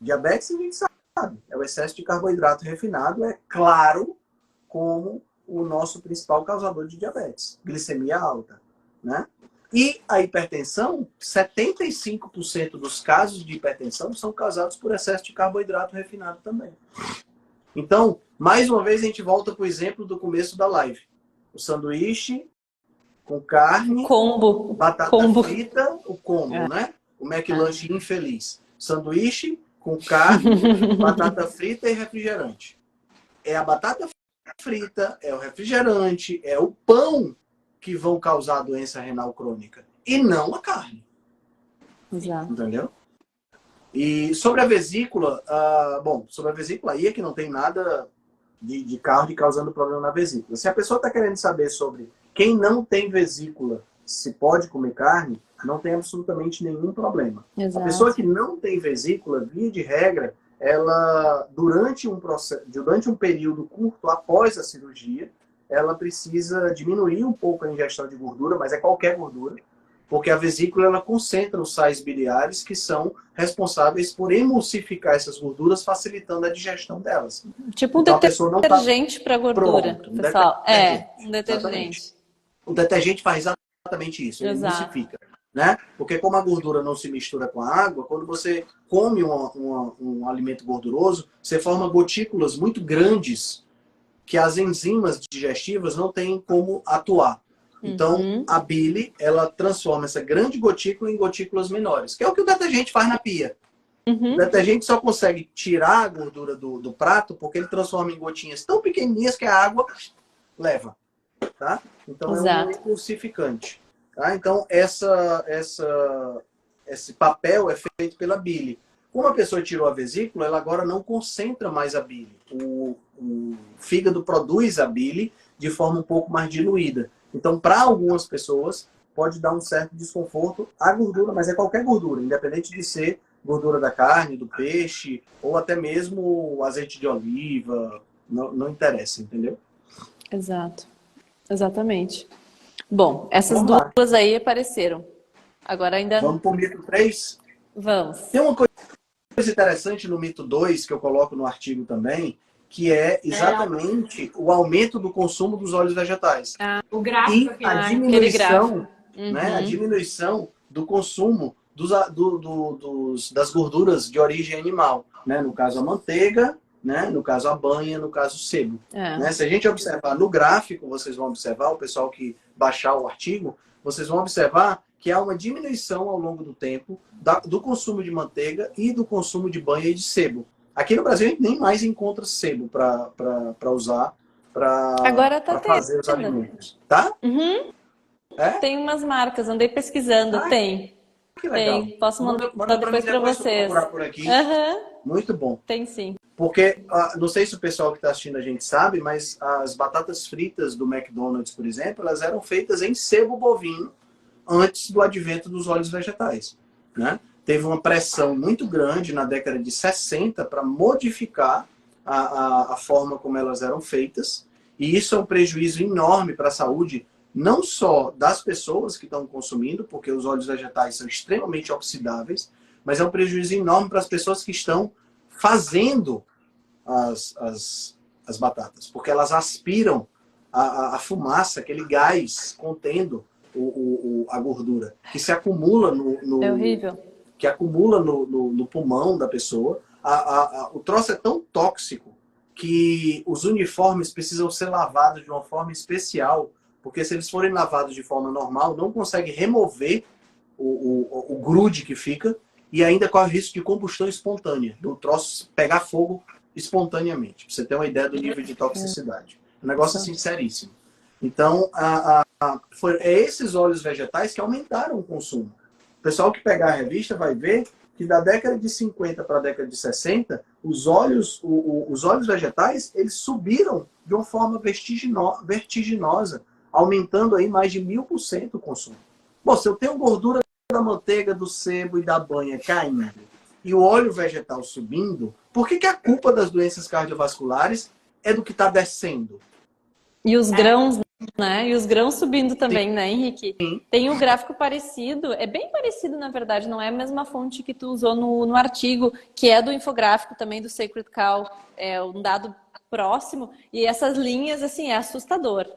Speaker 2: Diabetes a gente sabe, é o excesso de carboidrato refinado, é claro como o nosso principal causador de diabetes, glicemia alta, né? E a hipertensão, 75% dos casos de hipertensão são causados por excesso de carboidrato refinado também. Então, mais uma vez, a gente volta para o exemplo do começo da live. O sanduíche com carne,
Speaker 1: Combo.
Speaker 2: batata
Speaker 1: Combo.
Speaker 2: frita, o combo, né? O McLanche infeliz. Sanduíche com carne, batata frita e refrigerante. É a batata frita, é o refrigerante, é o pão que vão causar doença renal crônica. E não a carne.
Speaker 1: Exato.
Speaker 2: Entendeu? E sobre a vesícula, sobre a vesícula aí é que não tem nada de carne causando problema na vesícula. Se a pessoa está querendo saber sobre quem não tem vesícula, se pode comer carne, não tem absolutamente nenhum problema.
Speaker 1: Exato.
Speaker 2: A pessoa que não tem vesícula, via de regra, ela, durante um período curto após a cirurgia, ela precisa diminuir um pouco a ingestão de gordura, mas é qualquer gordura, porque a vesícula ela concentra os sais biliares que são responsáveis por emulsificar essas gorduras, facilitando a digestão delas.
Speaker 1: Tipo um
Speaker 2: então,
Speaker 1: detergente para gordura,
Speaker 2: pronto,
Speaker 1: pessoal. Um detergente.
Speaker 2: Exatamente. O detergente faz exatamente isso, ele emulsifica. Né? Porque como a gordura não se mistura com a água, quando você come um alimento gorduroso, você forma gotículas muito grandes que as enzimas digestivas não têm como atuar. Então, a bile, ela transforma essa grande gotícula em gotículas menores, que é o que o detergente faz na pia. O detergente só consegue tirar a gordura do prato porque ele transforma em gotinhas tão pequenininhas que a água leva. Tá? Então, é um emulsificante. Tá? Então, esse papel é feito pela bile. Como a pessoa tirou a vesícula, ela agora não concentra mais a bile. O fígado produz a bile de forma um pouco mais diluída. Então, para algumas pessoas, pode dar um certo desconforto a gordura, mas é qualquer gordura, independente de ser gordura da carne, do peixe, ou até mesmo azeite de oliva, não interessa, entendeu?
Speaker 1: Exato. Exatamente. Bom, essas duas aí apareceram. Agora ainda...
Speaker 2: Vamos para o mito 3?
Speaker 1: Vamos.
Speaker 2: Tem uma coisa interessante no mito 2, que eu coloco no artigo também, que é exatamente o aumento do consumo dos óleos vegetais.
Speaker 3: O gráfico
Speaker 2: e a diminuição, né, a diminuição do consumo das gorduras de origem animal. Né? No caso, a manteiga, né? No caso, a banha, no caso, o sebo. Né? Se a gente observar no gráfico, vocês vão observar, o pessoal que baixar o artigo, vocês vão observar que há uma diminuição ao longo do tempo do consumo de manteiga e do consumo de banha e de sebo. Aqui no Brasil, a gente nem mais encontra sebo para usar para fazer os alimentos. Tá?
Speaker 1: Tem umas marcas, andei pesquisando, tem.
Speaker 2: Que legal.
Speaker 1: Tem. Posso mandar depois para vocês.
Speaker 2: Por aqui. Muito bom.
Speaker 1: Tem sim.
Speaker 2: Porque, não sei se o pessoal que está assistindo a gente sabe, mas as batatas fritas do McDonald's, por exemplo, elas eram feitas em sebo bovino antes do advento dos óleos vegetais. Né? Teve uma pressão muito grande na década de 60 para modificar a forma como elas eram feitas. E isso é um prejuízo enorme para a saúde, não só das pessoas que estão consumindo, porque os óleos vegetais são extremamente oxidáveis, mas é um prejuízo enorme para as pessoas que estão fazendo as batatas, porque elas aspiram a fumaça, aquele gás contendo a gordura, que se acumula
Speaker 1: É horrível.
Speaker 2: que acumula no pulmão da pessoa. O troço é tão tóxico que os uniformes precisam ser lavados de uma forma especial, porque se eles forem lavados de forma normal, não consegue remover o grude que fica e ainda corre risco de combustão espontânea, do troço pegar fogo espontaneamente. Pra você ter uma ideia do nível de toxicidade. Um negócio assim seríssimo. Então, é esses óleos vegetais que aumentaram o consumo. O pessoal que pegar a revista vai ver que da década de 50 para a década de 60, os óleos vegetais eles subiram de uma forma vertiginosa, aumentando aí mais de 1000% o consumo. Bom, se eu tenho gordura da manteiga, do sebo e da banha caindo e o óleo vegetal subindo, por que a culpa das doenças cardiovasculares é do que está descendo?
Speaker 1: E os grãos, né? E os grãos subindo também, né, Henrique?
Speaker 2: Sim.
Speaker 1: Tem um gráfico parecido, é bem parecido, na verdade, não é a mesma fonte que tu usou no artigo, que é do infográfico também do Sacred Cow, é um dado próximo, e essas linhas, assim, é assustador.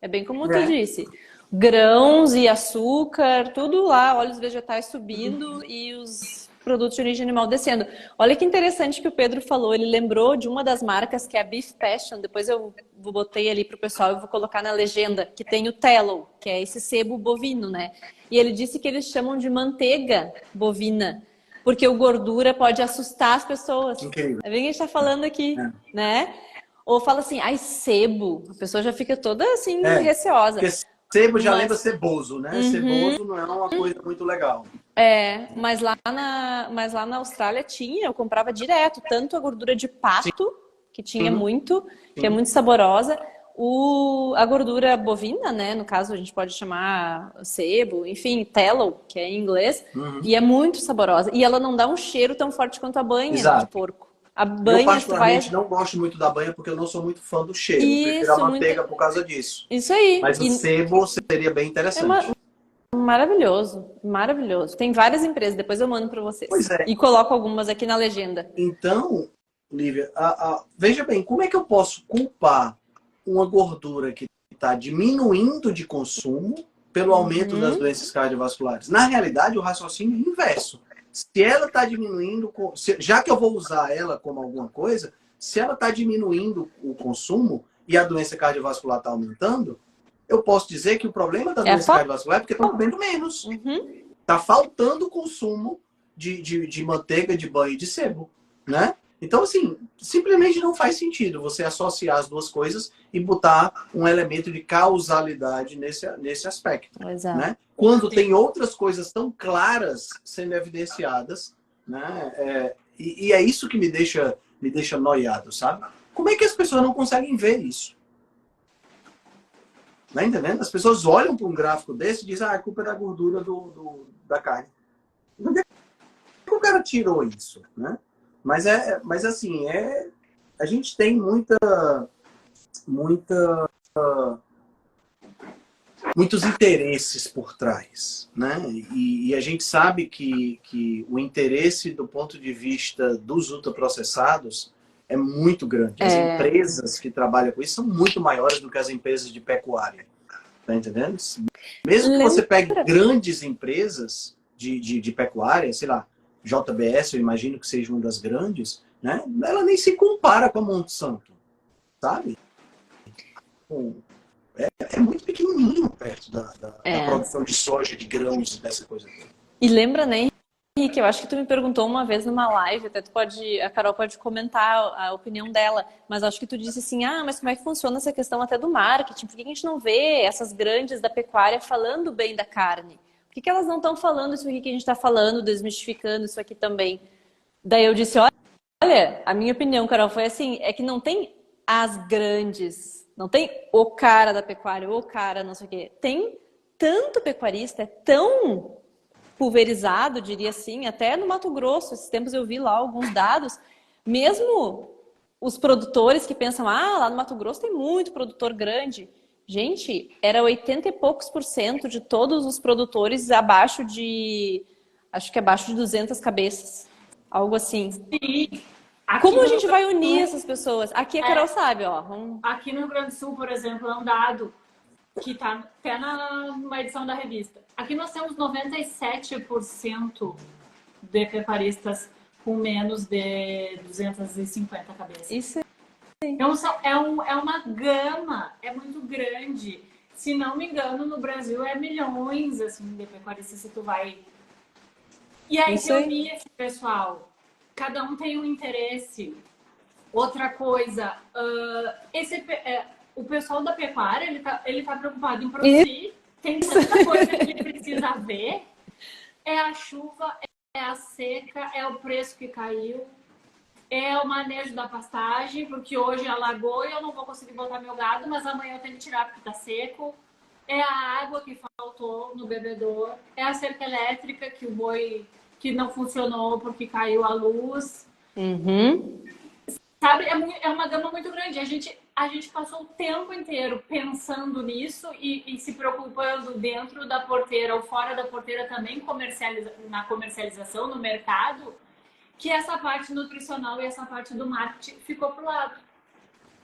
Speaker 1: É bem como tu disse. Grãos e açúcar, tudo lá, óleos vegetais subindo e os produtos de origem animal descendo. Olha que interessante que o Pedro falou, ele lembrou de uma das marcas que é a Beef Passion, depois eu botei ali pro pessoal, eu vou colocar na legenda, que tem o tallow, que é esse sebo bovino, né? E ele disse que eles chamam de manteiga bovina, porque o gordura pode assustar as pessoas.
Speaker 2: Incrível.
Speaker 1: É bem que a gente tá falando aqui, né? Ou fala assim, ai, sebo, a pessoa já fica toda assim, receosa.
Speaker 2: Porque sebo já lembra ceboso, né? Ceboso não é uma coisa muito legal.
Speaker 1: Mas lá na Austrália tinha, eu comprava direto, tanto a gordura de pato, que tinha muito, que é muito saborosa, a gordura bovina, né? No caso, a gente pode chamar sebo, enfim, tallow, que é em inglês, e é muito saborosa. E ela não dá um cheiro tão forte quanto a banha de porco. A banha,
Speaker 2: eu particularmente não gosto muito da banha porque eu não sou muito fã do cheiro. Eu prefiro a manteiga por causa disso.
Speaker 1: Isso aí.
Speaker 2: Mas o sebo seria bem interessante.
Speaker 1: Maravilhoso, maravilhoso. Tem várias empresas, depois eu mando para vocês.
Speaker 2: Pois é.
Speaker 1: E coloco algumas aqui na legenda.
Speaker 2: Então, Lívia, veja bem, como é que eu posso culpar uma gordura que está diminuindo de consumo pelo aumento das doenças cardiovasculares? Na realidade, o raciocínio é inverso. Se ela está diminuindo, já que eu vou usar ela como alguma coisa, se ela está diminuindo o consumo e a doença cardiovascular está aumentando, eu posso dizer que o problema da doença cardiovascular é porque está comendo menos. Está faltando consumo de manteiga, de banho e de sebo, né? Então, assim, simplesmente não faz sentido você associar as duas coisas e botar um elemento de causalidade nesse aspecto.
Speaker 1: Exato.
Speaker 2: Né? Quando tem outras coisas tão claras sendo evidenciadas, né? E é isso que me deixa noiado, sabe? Como é que as pessoas não conseguem ver isso? Tá entendendo? As pessoas olham para um gráfico desse e dizem, a culpa é da gordura da carne. Onde é que o cara tirou isso, né? Mas assim, a gente tem muitos interesses por trás, né? E a gente sabe que o interesse do ponto de vista dos ultraprocessados é muito grande. As empresas que trabalham com isso são muito maiores do que as empresas de pecuária. Tá entendendo? Mesmo que você pegue grandes empresas de pecuária, sei lá, JBS, eu imagino que seja uma das grandes, né? Ela nem se compara com a Monsanto, sabe? É muito pequenininho perto da produção de soja, de grãos, dessa coisa toda.
Speaker 1: E lembra, né, Henrique, eu acho que tu me perguntou uma vez numa live, até a Carol pode comentar a opinião dela, mas acho que tu disse assim, mas como é que funciona essa questão até do marketing? Por que a gente não vê essas grandes da pecuária falando bem da carne? Por que elas não estão falando isso aqui que a gente está falando, desmistificando isso aqui também? Daí eu disse, olha, a minha opinião, Carol, foi assim, é que não tem as grandes, não tem o cara da pecuária, o cara não sei o quê. Tem tanto pecuarista, é tão pulverizado, diria assim, até no Mato Grosso. Esses tempos eu vi lá alguns dados, mesmo os produtores que pensam, lá no Mato Grosso tem muito produtor grande. Gente, era 80 e poucos % de todos os produtores abaixo de 200 cabeças. Algo assim. Como a gente vai unir essas pessoas? Aqui a Carol sabe, ó.
Speaker 3: Aqui no Rio Grande do Sul, por exemplo, é um dado que está até numa edição da revista. Aqui nós temos 97% de pecuaristas com menos de 250 cabeças.
Speaker 1: Isso.
Speaker 3: Então, é uma gama, é muito grande. Se não me engano, no Brasil é milhões assim, de pecuaristas se tu vai. E aí reunir esse pessoal. Cada um tem um interesse. Outra coisa, o pessoal da pecuária, ele tá preocupado em produzir. Tem tanta coisa que ele precisa ver. É a chuva, é a seca, é o preço que caiu. É o manejo da pastagem, porque hoje alagou e eu não vou conseguir botar meu gado, mas amanhã eu tenho que tirar porque tá seco. É a água que faltou no bebedor. É a cerca elétrica que o boi que não funcionou porque caiu a luz. Sabe, é uma gama muito grande. A gente passou o tempo inteiro pensando nisso e se preocupando dentro da porteira ou fora da porteira também na comercialização, no mercado, que essa parte nutricional e essa parte do marketing ficou pro lado.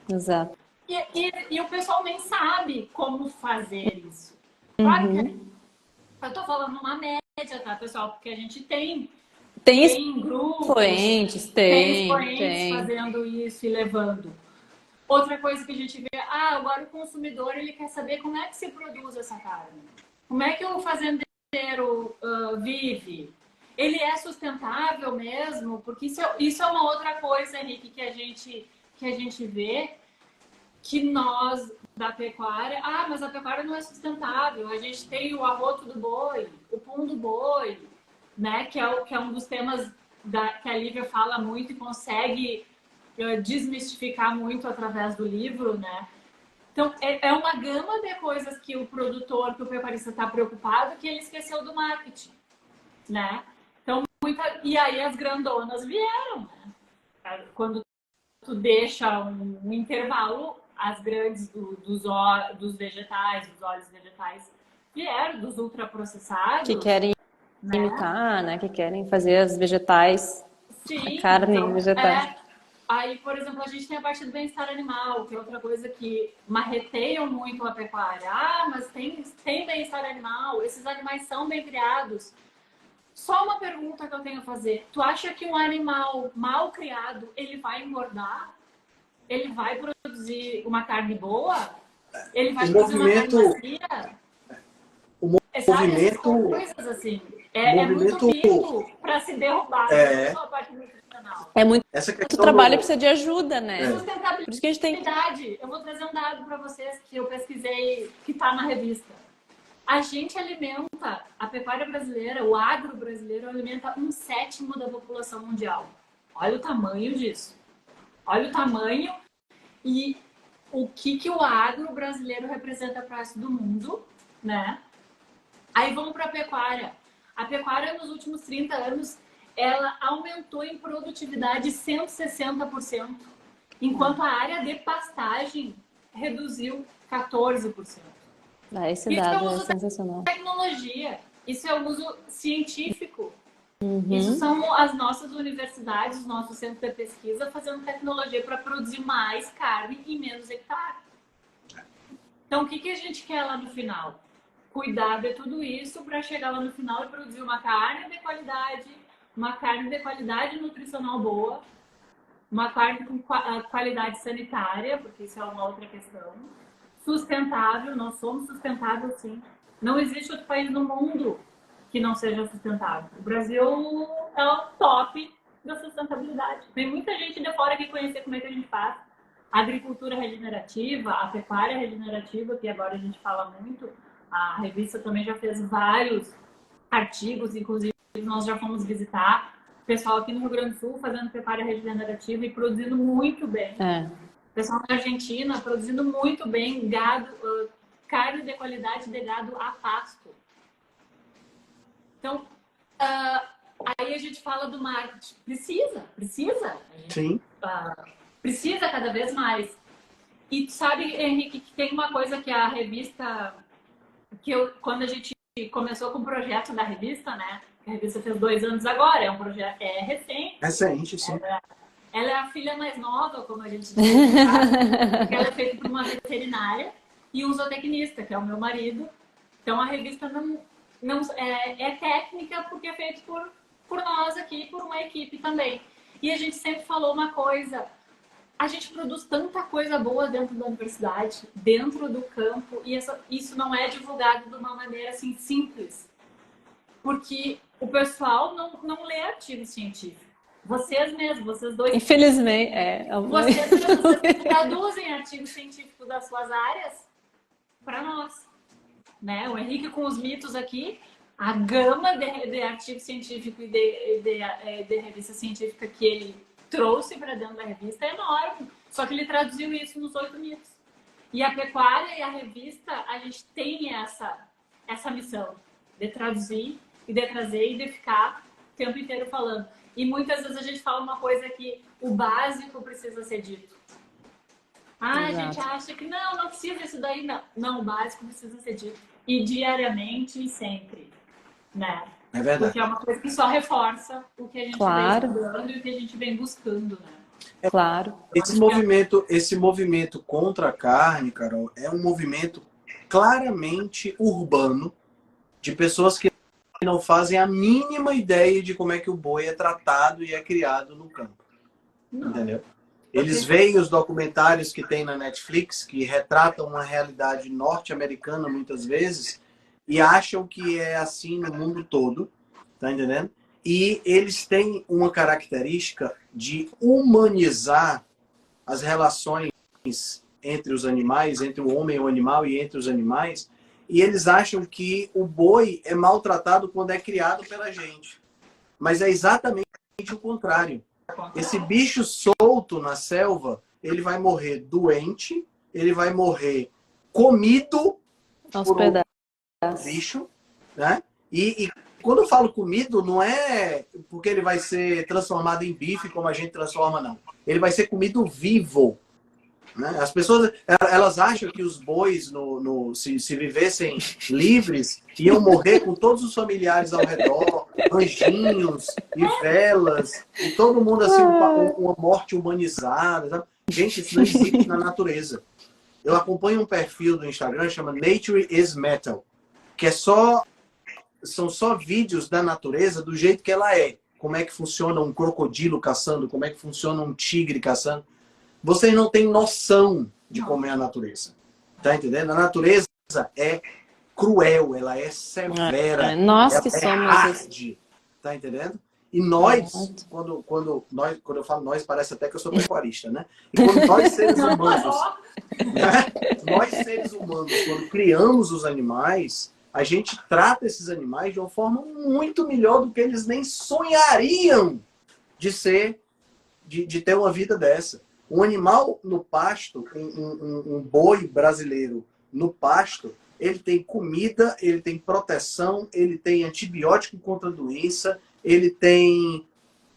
Speaker 1: Exato.
Speaker 3: E o pessoal nem sabe como fazer isso. Claro que eu tô falando uma média, tá, pessoal? Porque a gente tem grupos, tem expoentes fazendo isso e levando. Outra coisa que a gente vê, agora o consumidor ele quer saber como é que se produz essa carne. Como é que o fazendeiro vive? Ele é sustentável mesmo? Porque isso é uma outra coisa, Henrique, que a gente vê, que nós da pecuária, mas a pecuária não é sustentável. A gente tem o arroto do boi, o pum do boi, né? Que é um dos temas que a Lívia fala muito e consegue desmistificar muito através do livro, né? Então, é uma gama de coisas que o produtor, que o pecuarista está preocupado, que ele esqueceu do marketing, né? Então, e aí as grandonas vieram, né? Quando tu deixa um intervalo, as grandes dos vegetais, dos óleos vegetais vieram, dos ultraprocessados.
Speaker 1: Que querem imitar, né? Que querem fazer as vegetais, a carne vegetais.
Speaker 3: Aí, por exemplo, a gente tem a parte do bem-estar animal, que é outra coisa que marreteiam muito a pecuária. Mas tem bem-estar animal, esses animais são bem criados. Só uma pergunta que eu tenho a fazer. Tu acha que um animal mal criado, ele vai engordar? Ele vai produzir uma carne boa? Ele vai produzir uma carne macia? Coisas assim. É muito mito para se derrubar. Só a parte nutricional.
Speaker 1: É muito trabalho precisa de ajuda, né?
Speaker 3: Por isso que a gente tem. Eu vou trazer um dado para vocês que eu pesquisei, que está na revista. A gente alimenta, a pecuária brasileira, o agro brasileiro alimenta 1/7 da população mundial. Olha o tamanho disso. Olha o tamanho e o que o agro brasileiro representa para o resto do mundo, né? Aí vamos para a pecuária. A pecuária, nos últimos 30 anos, ela aumentou em produtividade 160%, enquanto a área de pastagem reduziu 14%.
Speaker 1: Esse dado é sensacional.
Speaker 3: Tecnologia, isso é o uso científico. Isso são as nossas universidades, os nossos centros de pesquisa fazendo tecnologia para produzir mais carne e menos hectare. Então, o que a gente quer lá no final? Cuidar de tudo isso para chegar lá no final e produzir uma carne de qualidade nutricional boa, uma carne com qualidade sanitária, porque isso é uma outra questão, sustentável. Nós somos sustentáveis, sim. Não existe outro país no mundo que não seja sustentável. O Brasil é o top da sustentabilidade. Tem muita gente de fora que conhecer como é que a gente faz. A agricultura regenerativa, a pecuária regenerativa, que agora a gente fala muito. A revista também já fez vários artigos, inclusive nós já fomos visitar o pessoal aqui no Rio Grande do Sul fazendo pecuária regenerativa e produzindo muito bem. O pessoal na Argentina produzindo muito bem gado, carne de qualidade de gado a pasto. Então, aí a gente fala do marketing. Precisa.
Speaker 2: Sim.
Speaker 3: Precisa cada vez mais. E sabe, Henrique, que tem uma coisa que a revista... quando a gente começou com o projeto da revista, né? A revista fez 2 anos agora, é um projeto recente.
Speaker 2: Recente, sim.
Speaker 3: Ela é a filha mais nova, como a gente diz, tá? Porque ela é feita por uma veterinária e um zootecnista, que é o meu marido. Então a revista não é técnica porque é feito por nós aqui, por uma equipe também. E a gente sempre falou uma coisa, a gente produz tanta coisa boa dentro da universidade, dentro do campo, e isso não é divulgado de uma maneira assim simples. Porque o pessoal não lê artigo científico. Vocês mesmos, vocês dois.
Speaker 1: Infelizmente,
Speaker 3: Vocês traduzem artigos científicos das suas áreas para nós. Né? O Henrique com os mitos aqui, a gama de artigo científico e de revista científica que ele trouxe para dentro da revista é enorme. Só que ele traduziu isso nos 8 mitos. E a pecuária e a revista, a gente tem essa missão de traduzir e de trazer e de ficar o tempo inteiro falando. E muitas vezes a gente fala uma coisa que o básico precisa ser dito. A gente acha que não precisa isso daí, não. Não, o básico precisa ser dito. E diariamente e sempre, né?
Speaker 2: É verdade.
Speaker 3: Porque é uma coisa que só reforça o que a gente vem estudando e o que a gente vem buscando, né?
Speaker 1: Claro.
Speaker 2: Esse movimento contra a carne, Carol, é um movimento claramente urbano de pessoas que não fazem a mínima ideia de como é que o boi é tratado e é criado no campo. Entendeu? Eles veem os documentários que tem na Netflix, que retratam uma realidade norte-americana muitas vezes, e acham que é assim no mundo todo, tá entendendo? E eles têm uma característica de humanizar as relações entre os animais, entre o homem e o animal e entre os animais, e eles acham que o boi é maltratado quando é criado pela gente. Mas é exatamente o contrário. Esse bicho solto na selva, ele vai morrer doente, ele vai morrer comido por um bicho, né? E quando eu falo comido, não é porque ele vai ser transformado em bife como a gente transforma, não. Ele vai ser comido vivo. Né? As pessoas, elas acham que os bois, se vivessem livres, iam morrer com todos os familiares ao redor, anjinhos e velas, e todo mundo assim, uma morte humanizada. Sabe? Gente, isso não existe na natureza. Eu acompanho um perfil do Instagram, chama Nature is Metal, que são só vídeos da natureza do jeito que ela é. Como é que funciona um crocodilo caçando, como é que funciona um tigre caçando. Vocês não têm noção de como é a natureza. Tá entendendo? A natureza é cruel, ela é severa.
Speaker 1: Nós que
Speaker 2: ela
Speaker 1: somos
Speaker 2: arde, tá entendendo? E nós, quando eu falo nós, parece até que eu sou pecuarista, né? E quando nós seres humanos, nós seres humanos, quando criamos os animais, a gente trata esses animais de uma forma muito melhor do que eles nem sonhariam de ser, de ter uma vida dessa. Um animal no pasto, um boi brasileiro no pasto, ele tem comida, ele tem proteção, ele tem antibiótico contra doença, ele tem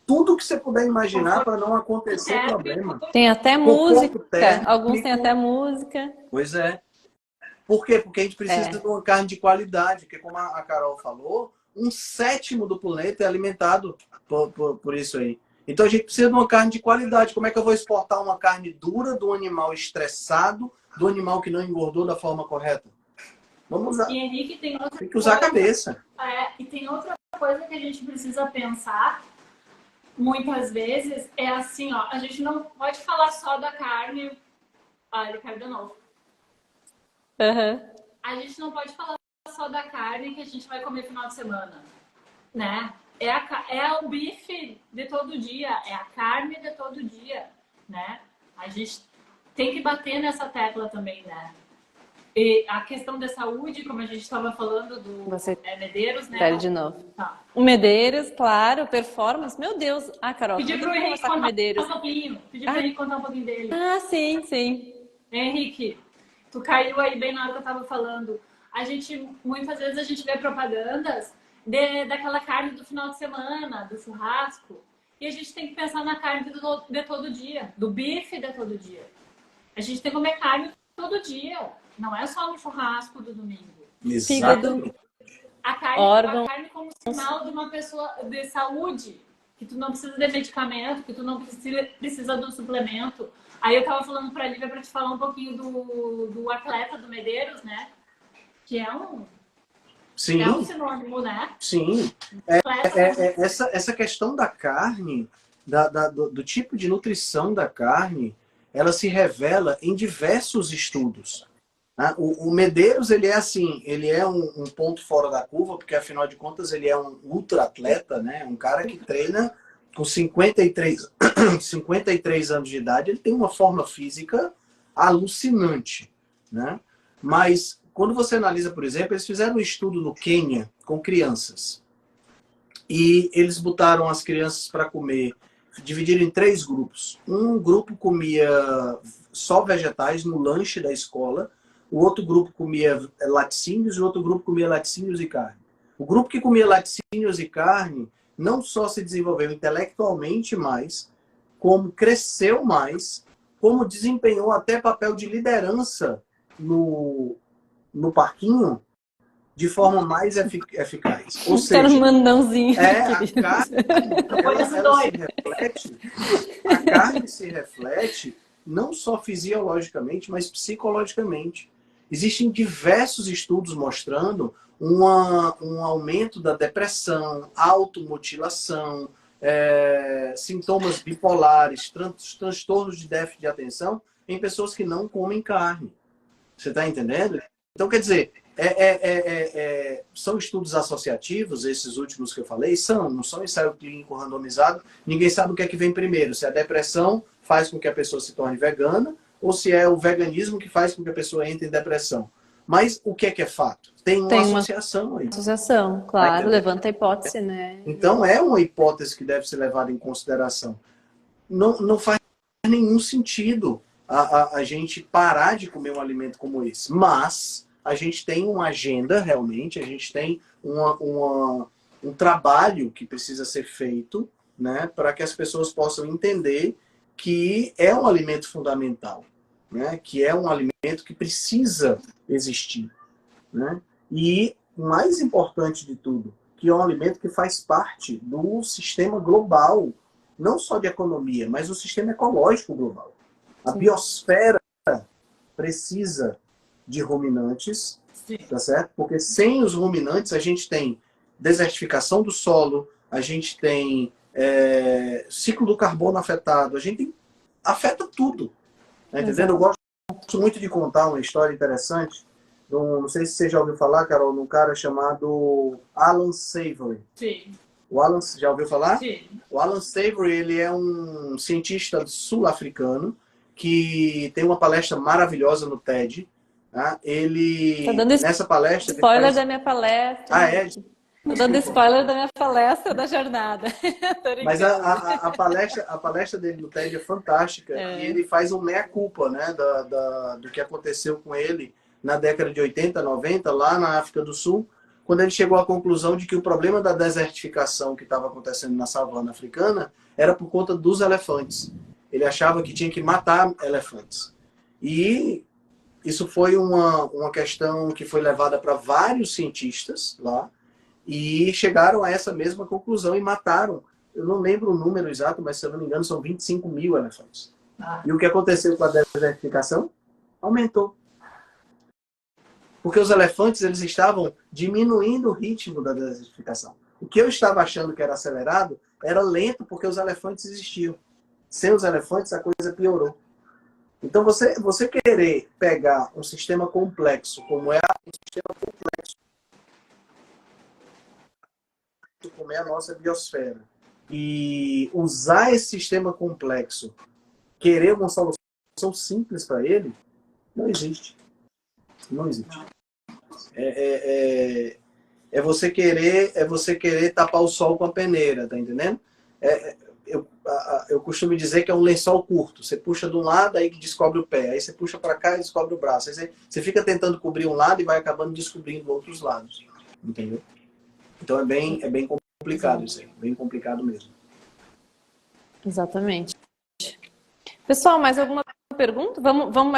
Speaker 2: tudo que você puder imaginar para não acontecer problema.
Speaker 1: Tem até música, alguns têm até música.
Speaker 2: Pois é. Por quê? Porque a gente precisa de uma carne de qualidade, porque como a Carol falou, 1/7 do planeta é alimentado por isso aí. Então a gente precisa de uma carne de qualidade. Como é que eu vou exportar uma carne dura do animal estressado, do animal que não engordou da forma correta? Vamos usar.
Speaker 3: E Henrique, tem
Speaker 2: que usar a cabeça.
Speaker 3: E tem outra coisa que a gente precisa pensar, muitas vezes, é assim, ó, a gente não pode falar só da carne. Ele caiu de novo. A gente não pode falar só da carne que a gente vai comer no final de semana, né? É o bife de todo dia, é a carne de todo dia, né? A gente tem que bater nessa tecla também, né? E a questão da saúde, como a gente estava falando do Medeiros, né?
Speaker 1: De novo. Tá. O Medeiros, claro, performance. Meu Deus. Carol,
Speaker 3: pedi para o Henrique contar um pouquinho. Pedi para o Henrique contar um pouquinho dele.
Speaker 1: Sim, sim.
Speaker 3: Henrique, tu caiu aí bem na hora que eu estava falando. Muitas vezes a gente vê propagandas daquela carne do final de semana, do churrasco. E a gente tem que pensar na carne de todo dia, do bife de todo dia. A gente tem que comer carne todo dia. Não é só no churrasco do domingo.
Speaker 2: Exato.
Speaker 3: A carne como sinal de uma pessoa de saúde. que tu não precisa de medicamento, que tu não precisa do suplemento. Aí eu tava falando pra Lívia para te falar um pouquinho do atleta do Medeiros, né? Que é um
Speaker 2: Sim,
Speaker 3: sinônimo, né?
Speaker 2: sim.
Speaker 3: Atleta,
Speaker 2: Essa questão da carne, do tipo de nutrição da carne, ela se revela em diversos estudos. Né? O Medeiros, ele é assim, ele é um ponto fora da curva, porque afinal de contas ele é um ultra atleta, né? Um cara que treina com 53 anos de idade, ele tem uma forma física alucinante, né? Mas quando você analisa, por exemplo, eles fizeram um estudo no Quênia com crianças e eles botaram as crianças para comer, dividiram em 3 grupos. Um grupo comia só vegetais no lanche da escola, o outro grupo comia laticínios e o outro grupo comia laticínios e carne. O grupo que comia laticínios e carne não só se desenvolveu intelectualmente mais, como cresceu mais, como desempenhou até papel de liderança no parquinho de forma mais eficaz. Ou
Speaker 1: Quero um
Speaker 2: seja,
Speaker 1: mandãozinho.
Speaker 2: a carne se reflete não só fisiologicamente, mas psicologicamente. Existem diversos estudos mostrando um aumento da depressão, automutilação, sintomas bipolares, transtornos de déficit de atenção em pessoas que não comem carne. Você está entendendo? Então, quer dizer, são estudos associativos, esses últimos que eu falei, não são ensaio clínico randomizado, ninguém sabe o que é que vem primeiro, se a depressão faz com que a pessoa se torne vegana, ou se é o veganismo que faz com que a pessoa entre em depressão. Mas o que é fato? Tem uma associação aí.
Speaker 1: Associação, claro, levanta a hipótese, né?
Speaker 2: Então, é uma hipótese que deve ser levada em consideração. Não faz nenhum sentido a gente parar de comer um alimento como esse. Mas a gente tem uma agenda, realmente, a gente tem um trabalho que precisa ser feito, né, para que as pessoas possam entender que é um alimento fundamental, né, que é um alimento que precisa existir. Né? E, o mais importante de tudo, que é um alimento que faz parte do sistema global, não só de economia, mas do sistema ecológico global. A biosfera precisa de ruminantes, tá certo? Porque sem os ruminantes a gente tem desertificação do solo, a gente tem ciclo do carbono afetado, afeta tudo. Tá entendendo? Eu gosto muito de contar uma história interessante. Não sei se você já ouviu falar, Carol, de um cara chamado Alan Savory.
Speaker 3: Sim.
Speaker 2: O Alan, já ouviu falar?
Speaker 3: Sim.
Speaker 2: O Alan Savory, ele é um cientista sul-africano que tem uma palestra maravilhosa no TED. Tá? Ele,
Speaker 1: tá dando
Speaker 2: nessa palestra...
Speaker 1: Spoiler da minha palestra.
Speaker 2: Ah, é?
Speaker 1: Tô dando spoiler da minha palestra da jornada.
Speaker 2: Mas a palestra dele no TED é fantástica. E ele faz um meia-culpa, né, do que aconteceu com ele na década de 80, 90, lá na África do Sul, quando ele chegou à conclusão de que o problema da desertificação que estava acontecendo na savana africana era por conta dos elefantes. Ele achava que tinha que matar elefantes. E isso foi uma questão que foi levada para vários cientistas lá, e chegaram a essa mesma conclusão e mataram. Eu não lembro o número exato, mas se eu não me engano são 25 mil elefantes. E o que aconteceu com a desertificação? Aumentou. Porque os elefantes eles estavam diminuindo o ritmo da desertificação. O que eu estava achando que era acelerado era lento porque os elefantes existiam. Sem os elefantes a coisa piorou. Então você querer pegar um sistema complexo como é a nossa biosfera e usar esse sistema complexo, querer uma solução simples para ele, não existe. Não existe. É você querer tapar o sol com a peneira, tá entendendo? Eu costumo dizer que é um lençol curto. Você puxa de um lado, aí que descobre o pé. Aí você puxa para cá e descobre o braço. Aí você fica tentando cobrir um lado e vai acabando descobrindo outros lados. Entendeu? Então é bem complicado isso aí. Bem complicado mesmo.
Speaker 1: Exatamente. Pessoal, mais alguma pergunta? Vamos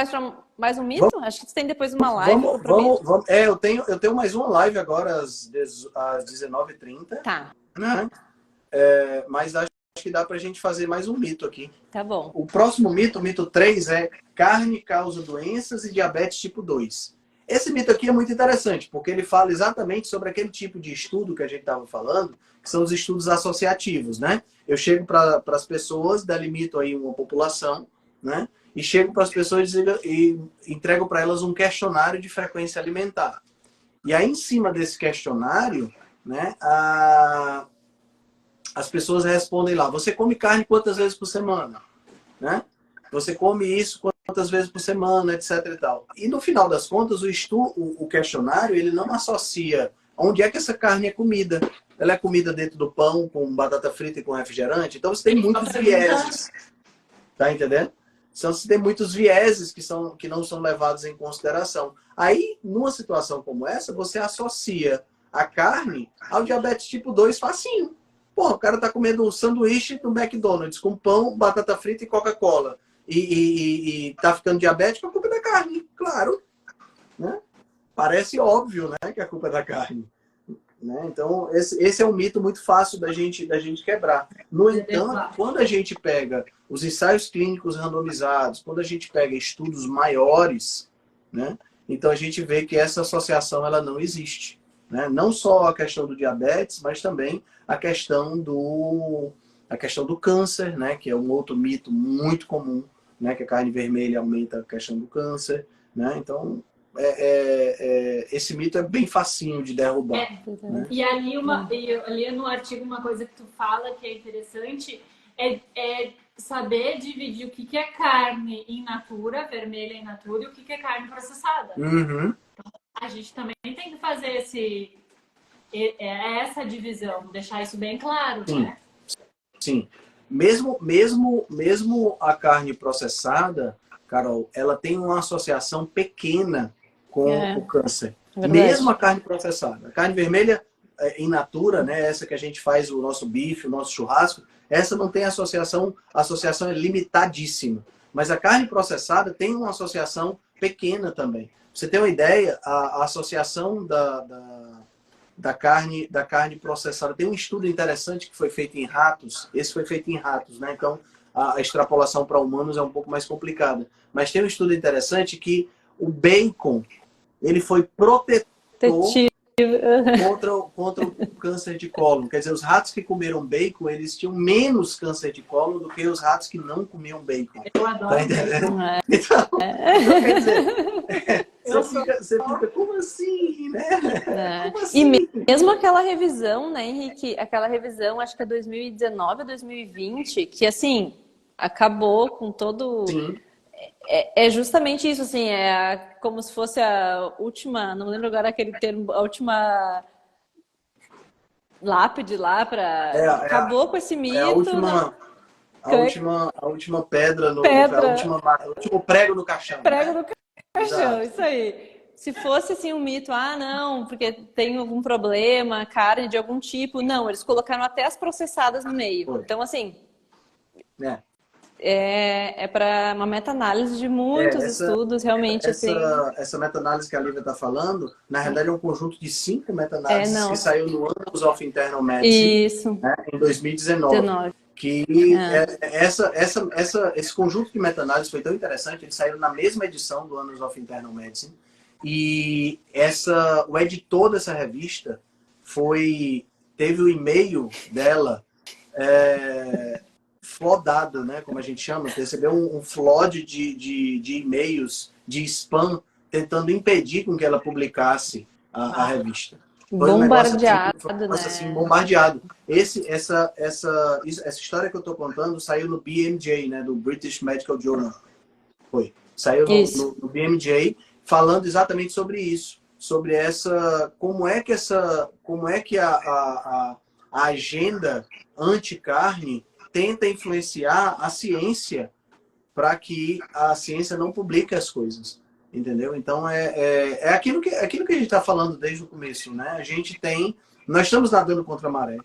Speaker 1: mais um mito? Acho que tem depois uma live.
Speaker 2: Vamos. Eu tenho mais uma live agora às 19h30.
Speaker 1: Tá.
Speaker 2: Né? mas acho que dá para a gente fazer mais um mito aqui.
Speaker 1: Tá bom.
Speaker 2: O próximo mito, o mito 3, é carne causa doenças e diabetes tipo 2. Esse mito aqui é muito interessante, porque ele fala exatamente sobre aquele tipo de estudo que a gente estava falando, que são os estudos associativos, né? Eu chego para as pessoas, delimito aí uma população, né? E chego para as pessoas e entrego para elas um questionário de frequência alimentar. E aí, em cima desse questionário, né, as pessoas respondem lá: você come carne quantas vezes por semana? Né? Você come isso quantas vezes por semana, etc. e tal. E no final das contas, o questionário ele não associa onde é que essa carne é comida. Ela é comida dentro do pão, com batata frita e com refrigerante. Então você tem muitos vieses. Tá entendendo? Então você tem muitos vieses que não são levados em consideração. Aí, numa situação como essa, você associa a carne ao diabetes tipo 2 facinho. Porra, o cara tá comendo um sanduíche do McDonald's com pão, batata frita e Coca-Cola. E tá ficando diabético, a culpa é da carne, claro. Né? Parece óbvio, né, que a culpa é da carne. Né? Então, esse é um mito muito fácil da gente quebrar. No entanto, quando a gente pega os ensaios clínicos randomizados, quando a gente pega estudos maiores, né, então a gente vê que essa associação ela não existe. Né? Não só a questão do diabetes, mas também a questão do câncer, né, que é um outro mito muito comum, né, que a carne vermelha aumenta a questão do câncer. Né? Então, esse mito é bem facinho de derrubar. Né?
Speaker 3: E ali no artigo uma coisa que tu fala que é interessante é saber dividir o que é carne in natura, vermelha in natura, e o que é carne processada.
Speaker 2: Uhum.
Speaker 3: Então, a gente também tem que fazer essa divisão, deixar isso bem claro,
Speaker 2: Sim.
Speaker 3: né?
Speaker 2: Sim. Mesmo a carne processada, Carol, ela tem uma associação pequena com o câncer. Mesmo a carne processada. A carne vermelha in natura, né, essa que a gente faz o nosso bife, o nosso churrasco, essa não tem associação, a associação é limitadíssima. Mas a carne processada tem uma associação pequena também. Pra você ter uma ideia, a associação da carne processada, tem um estudo interessante que foi feito em ratos, esse foi feito em ratos, né? Então a extrapolação para humanos é um pouco mais complicada. Mas tem um estudo interessante que o bacon, ele foi protetor contra o câncer de cólon. Quer dizer, os ratos que comeram bacon, eles tinham menos câncer de cólon do que os ratos que não comiam bacon.
Speaker 3: Eu adoro.
Speaker 2: Tá entendendo? Então, quer dizer, você fica, como assim, né? Como assim?
Speaker 1: E mesmo aquela revisão, né, Henrique? Aquela revisão, acho que é 2019 ou 2020, que assim, acabou com todo...
Speaker 2: Sim.
Speaker 1: É justamente isso, assim, como se fosse a última, não lembro agora aquele termo, a última lápide lá para... Acabou com esse mito.
Speaker 2: A última pedra, o último prego no caixão.
Speaker 1: Prego
Speaker 2: né?
Speaker 1: no caixão,
Speaker 2: Exato.
Speaker 1: isso aí. Se fosse assim um mito, não, porque tem algum problema, carne de algum tipo. Não, eles colocaram até as processadas no meio.
Speaker 2: Foi.
Speaker 1: Então, assim, é para uma meta-análise de muitos estudos, realmente.
Speaker 2: Essa meta-análise que a Lívia está falando, na realidade é um conjunto de 5 meta-análises que saiu no Annals of Internal Medicine,
Speaker 1: isso.
Speaker 2: Né, em 2019. Que esse conjunto de meta-análises foi tão interessante, eles saíram na mesma edição do Annals of Internal Medicine. E o editor dessa revista teve o e-mail dela flodado, né, como a gente chama, recebeu um flood de e-mails de spam tentando impedir com que ela publicasse a revista. Foi
Speaker 1: bombardeado,
Speaker 2: assim, bombardeado. Essa história que eu estou contando saiu no BMJ, né, do British Medical Journal. Saiu no BMJ falando exatamente sobre isso, sobre como é que a agenda anti-carne tenta influenciar a ciência para que a ciência não publique as coisas, entendeu? Então aquilo que a gente está falando desde o começo, né? Nós estamos nadando contra a maré,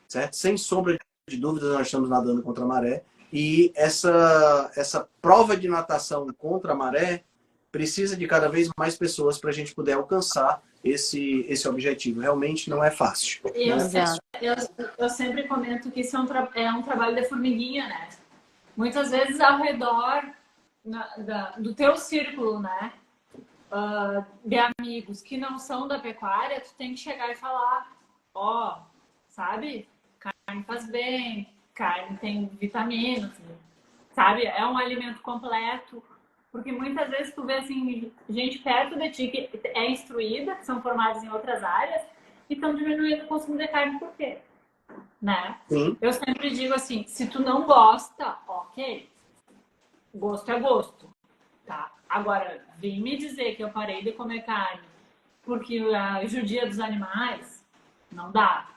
Speaker 2: certo? Sem sombra de dúvidas, nós estamos nadando contra a maré, e essa prova de natação contra a maré precisa de cada vez mais pessoas para a gente poder alcançar esse objetivo. Realmente não é fácil.
Speaker 3: E eu,
Speaker 2: Né?
Speaker 3: eu sempre comento que isso é um trabalho de formiguinha, né? Muitas vezes ao redor do teu círculo, né? De amigos que não são da pecuária, tu tem que chegar e falar, ó, sabe? Carne faz bem, carne tem vitaminas, sabe? É um alimento completo. Porque muitas vezes tu vê assim, gente perto de ti que é instruída, que são formadas em outras áreas, e estão diminuindo o consumo de carne por quê? Né?
Speaker 2: Sim.
Speaker 3: Eu sempre digo assim, se tu não gosta, ok, gosto é gosto, tá? Agora, vem me dizer que eu parei de comer carne porque a judia dos animais, não dá.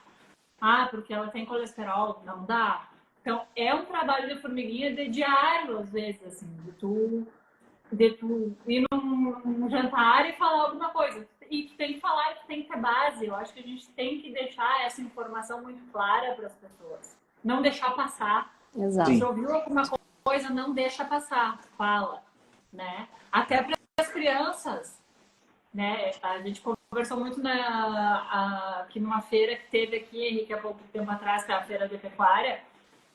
Speaker 3: Ah, porque ela tem colesterol, não dá. Então, é um trabalho de formiguinha de diário, às vezes, assim, de tu ir num jantar e falar alguma coisa. E tu tem que falar, tu tem que ter base. Eu acho que a gente tem que deixar essa informação muito clara para as pessoas. Não deixar passar.
Speaker 1: Exato.
Speaker 3: Se ouviu alguma coisa, não deixa passar. Fala, né? Até para as crianças, né? A gente conversou muito aqui numa feira que teve aqui, Henrique, há pouco tempo atrás, que é a Feira de Pecuária,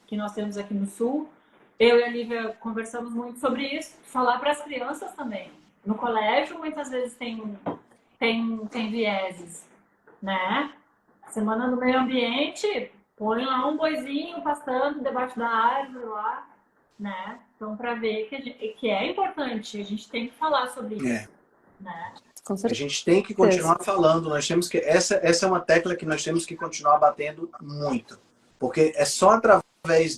Speaker 3: que nós temos aqui no Sul. Eu e a Lívia conversamos muito sobre isso, falar para as crianças também. No colégio, muitas vezes tem vieses, né? Semana do Meio Ambiente, põe lá um boizinho pastando debaixo da árvore lá, né? Então, para ver que é importante, a gente tem que falar sobre isso, né?
Speaker 2: A gente tem que continuar falando, nós temos que essa é uma tecla que nós temos que continuar batendo muito, porque é só através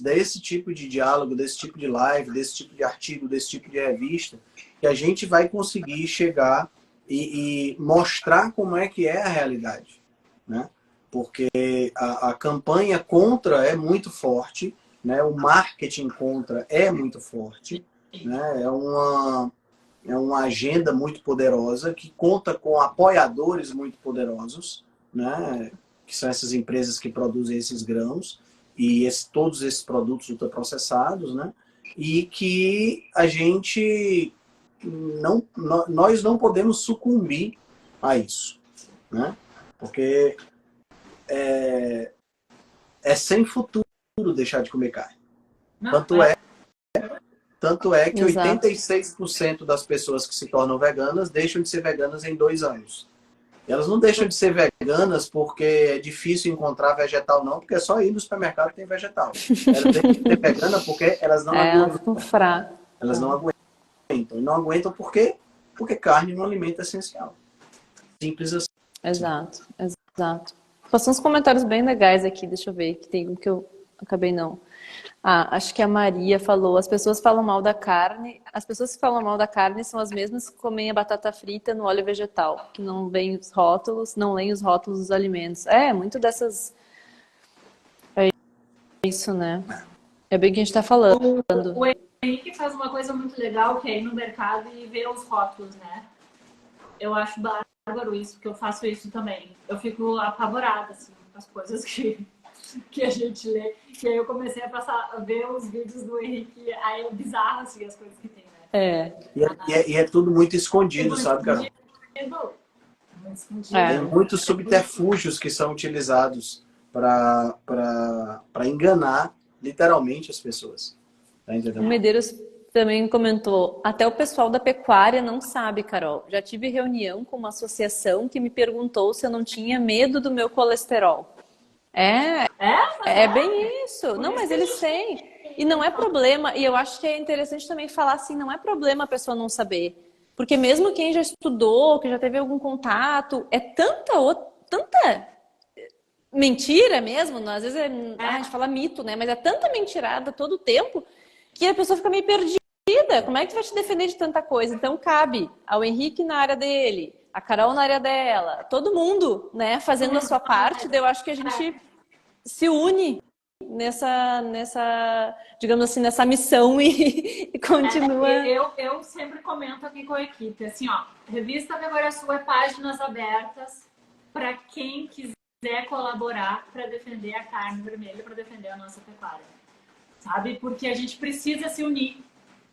Speaker 2: desse tipo de diálogo, desse tipo de live, desse tipo de artigo, desse tipo de revista, que a gente vai conseguir chegar e mostrar como é que é a realidade, né? Porque a campanha contra é muito forte, né? O marketing contra é muito forte, né? É uma agenda muito poderosa que conta com apoiadores muito poderosos, né? Que são essas empresas que produzem esses grãos e todos esses produtos ultraprocessados, né? E que a gente nós não podemos sucumbir a isso, né? Porque é sem futuro deixar de comer carne. Tanto é que
Speaker 1: Exato.
Speaker 2: 86% das pessoas que se tornam veganas deixam de ser veganas em 2 anos. E elas não deixam de ser veganas porque é difícil encontrar vegetal, não, porque é só ir no supermercado que tem vegetal. Elas deixam de ser veganas porque elas não aguentam. Elas não aguentam. E não aguentam por quê? Porque carne é um alimento essencial. Simples assim.
Speaker 1: Exato, exato. Passou uns comentários bem legais aqui, deixa eu ver, que tem um que eu acabei não. Acho que a Maria falou, as pessoas falam mal da carne, as pessoas que falam mal da carne são as mesmas que comem a batata frita no óleo vegetal, que não veem os rótulos, não leem os rótulos dos alimentos. Muito dessas... É isso, né? É bem o que a gente tá falando.
Speaker 3: O Henrique faz uma coisa muito legal, que é ir no mercado e ver os rótulos, né? Eu acho bárbaro isso, porque eu faço isso também. Eu fico apavorada, assim, com as coisas que a gente lê. Que aí eu comecei a ver os vídeos do Henrique, aí é bizarro, assim, as coisas que tem, né?
Speaker 2: E é tudo muito escondido, sabe, Carol? Tem muitos subterfúgios que são utilizados para enganar, literalmente, as pessoas. Tá entendendo?
Speaker 1: O Medeiros também comentou, até o pessoal da pecuária não sabe, Carol. Já tive reunião com uma associação que me perguntou se eu não tinha medo do meu colesterol. É bem isso. Não, mas eles têm. E não é problema. E eu acho que é interessante também falar assim, não é problema a pessoa não saber. Porque mesmo quem já estudou, que já teve algum contato, é tanta mentira mesmo. Às vezes a gente fala mito, né? Mas é tanta mentirada todo o tempo que a pessoa fica meio perdida. Como é que tu vai te defender de tanta coisa? Então cabe ao Henrique na área dele, a Carol na área dela, todo mundo, né, fazendo a sua parte. Eu acho que a gente se une nessa, digamos assim, nessa missão e continua.
Speaker 3: Eu sempre comento aqui com a equipe, assim, ó, Revista Pecuária Sul é páginas abertas para quem quiser colaborar para defender a carne vermelha, para defender a nossa pecuária, sabe? Porque a gente precisa se unir.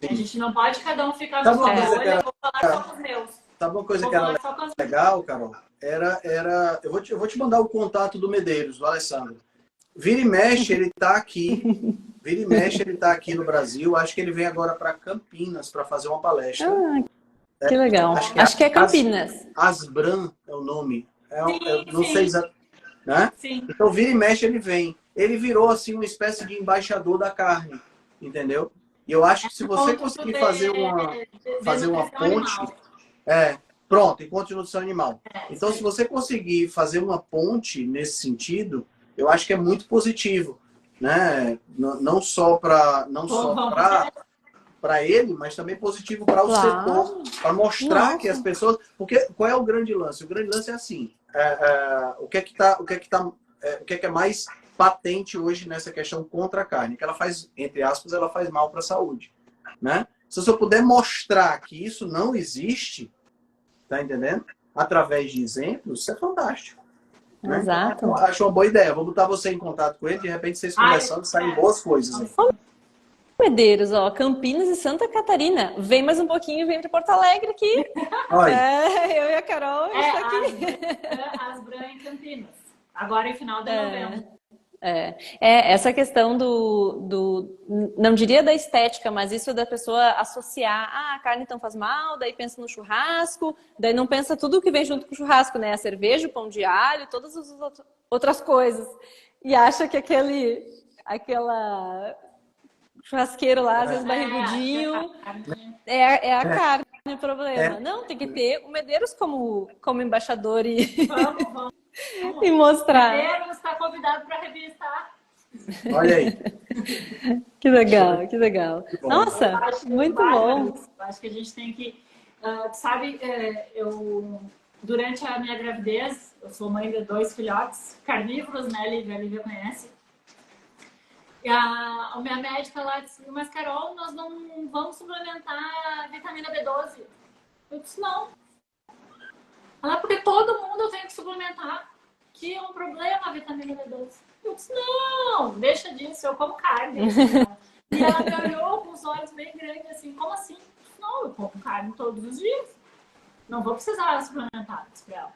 Speaker 3: A gente não pode cada um ficar na sua bolha, eu vou falar só com os meus.
Speaker 2: Sabe uma coisa que era legal, Carol? eu vou te mandar o contato do Medeiros, do Alessandro. Vira e mexe, ele está aqui. Vira e mexe, ele está aqui no Brasil. Acho que ele vem agora para Campinas para fazer uma palestra.
Speaker 1: Que legal. Acho que é Campinas.
Speaker 2: Asbran é o nome. Eu não
Speaker 3: sim.
Speaker 2: sei exatamente. Né?
Speaker 3: Sim.
Speaker 2: Então, vira e mexe, ele vem. Ele virou assim uma espécie de embaixador da carne, entendeu? E eu acho que se você conseguir fazer uma ponte, pronto, encontro de nutrição animal. Então, se você conseguir fazer uma ponte nesse sentido, eu acho que é muito positivo, né? Não só para ele, mas também positivo para o setor, para mostrar que as pessoas, porque qual é o grande lance? O grande lance é assim, o que é mais patente hoje nessa questão contra a carne, que ela faz, entre aspas, ela faz mal para a saúde, né? Se eu puder mostrar que isso não existe, tá entendendo? Através de exemplos, isso é fantástico. Né?
Speaker 1: Exato.
Speaker 2: Então, acho uma boa ideia. Vou botar você em contato com ele, de repente vocês conversando, saem boas coisas. Aí.
Speaker 1: Medeiros, ó, Campinas e Santa Catarina. Vem mais um pouquinho, vem para Porto Alegre aqui. Eu e a Carol, a gente tá aqui.
Speaker 3: Asbran em Campinas. Agora em final de novembro.
Speaker 1: Essa questão não diria da estética, mas isso da pessoa associar, a carne então faz mal, daí pensa no churrasco, daí não pensa tudo que vem junto com o churrasco, né? A cerveja, o pão de alho, todas as outras coisas. E acha que aquela churrasqueiro lá, às vezes barrigudinho, é a carne o problema. Não, tem que ter o Medeiros como embaixador e... Vamos. E mostrar.
Speaker 3: Medeiros está convidado para revistar.
Speaker 2: Olha aí.
Speaker 1: Que legal. Nossa, muito bom.
Speaker 3: Acho que a gente tem que... durante a minha gravidez, eu sou mãe de 2 filhotes carnívoros, né, Lívia? A Lívia conhece. E a minha médica lá disse, mas Carol, nós não vamos suplementar vitamina B12. Eu disse, não. Ela, porque todo mundo tem que suplementar, que é um problema a vitamina B12. Eu disse, não, deixa disso, eu como carne. E ela me olhou com os olhos bem grandes, assim, como assim? Não, eu como carne todos os dias. Não vou precisar suplementar, disse pra ela.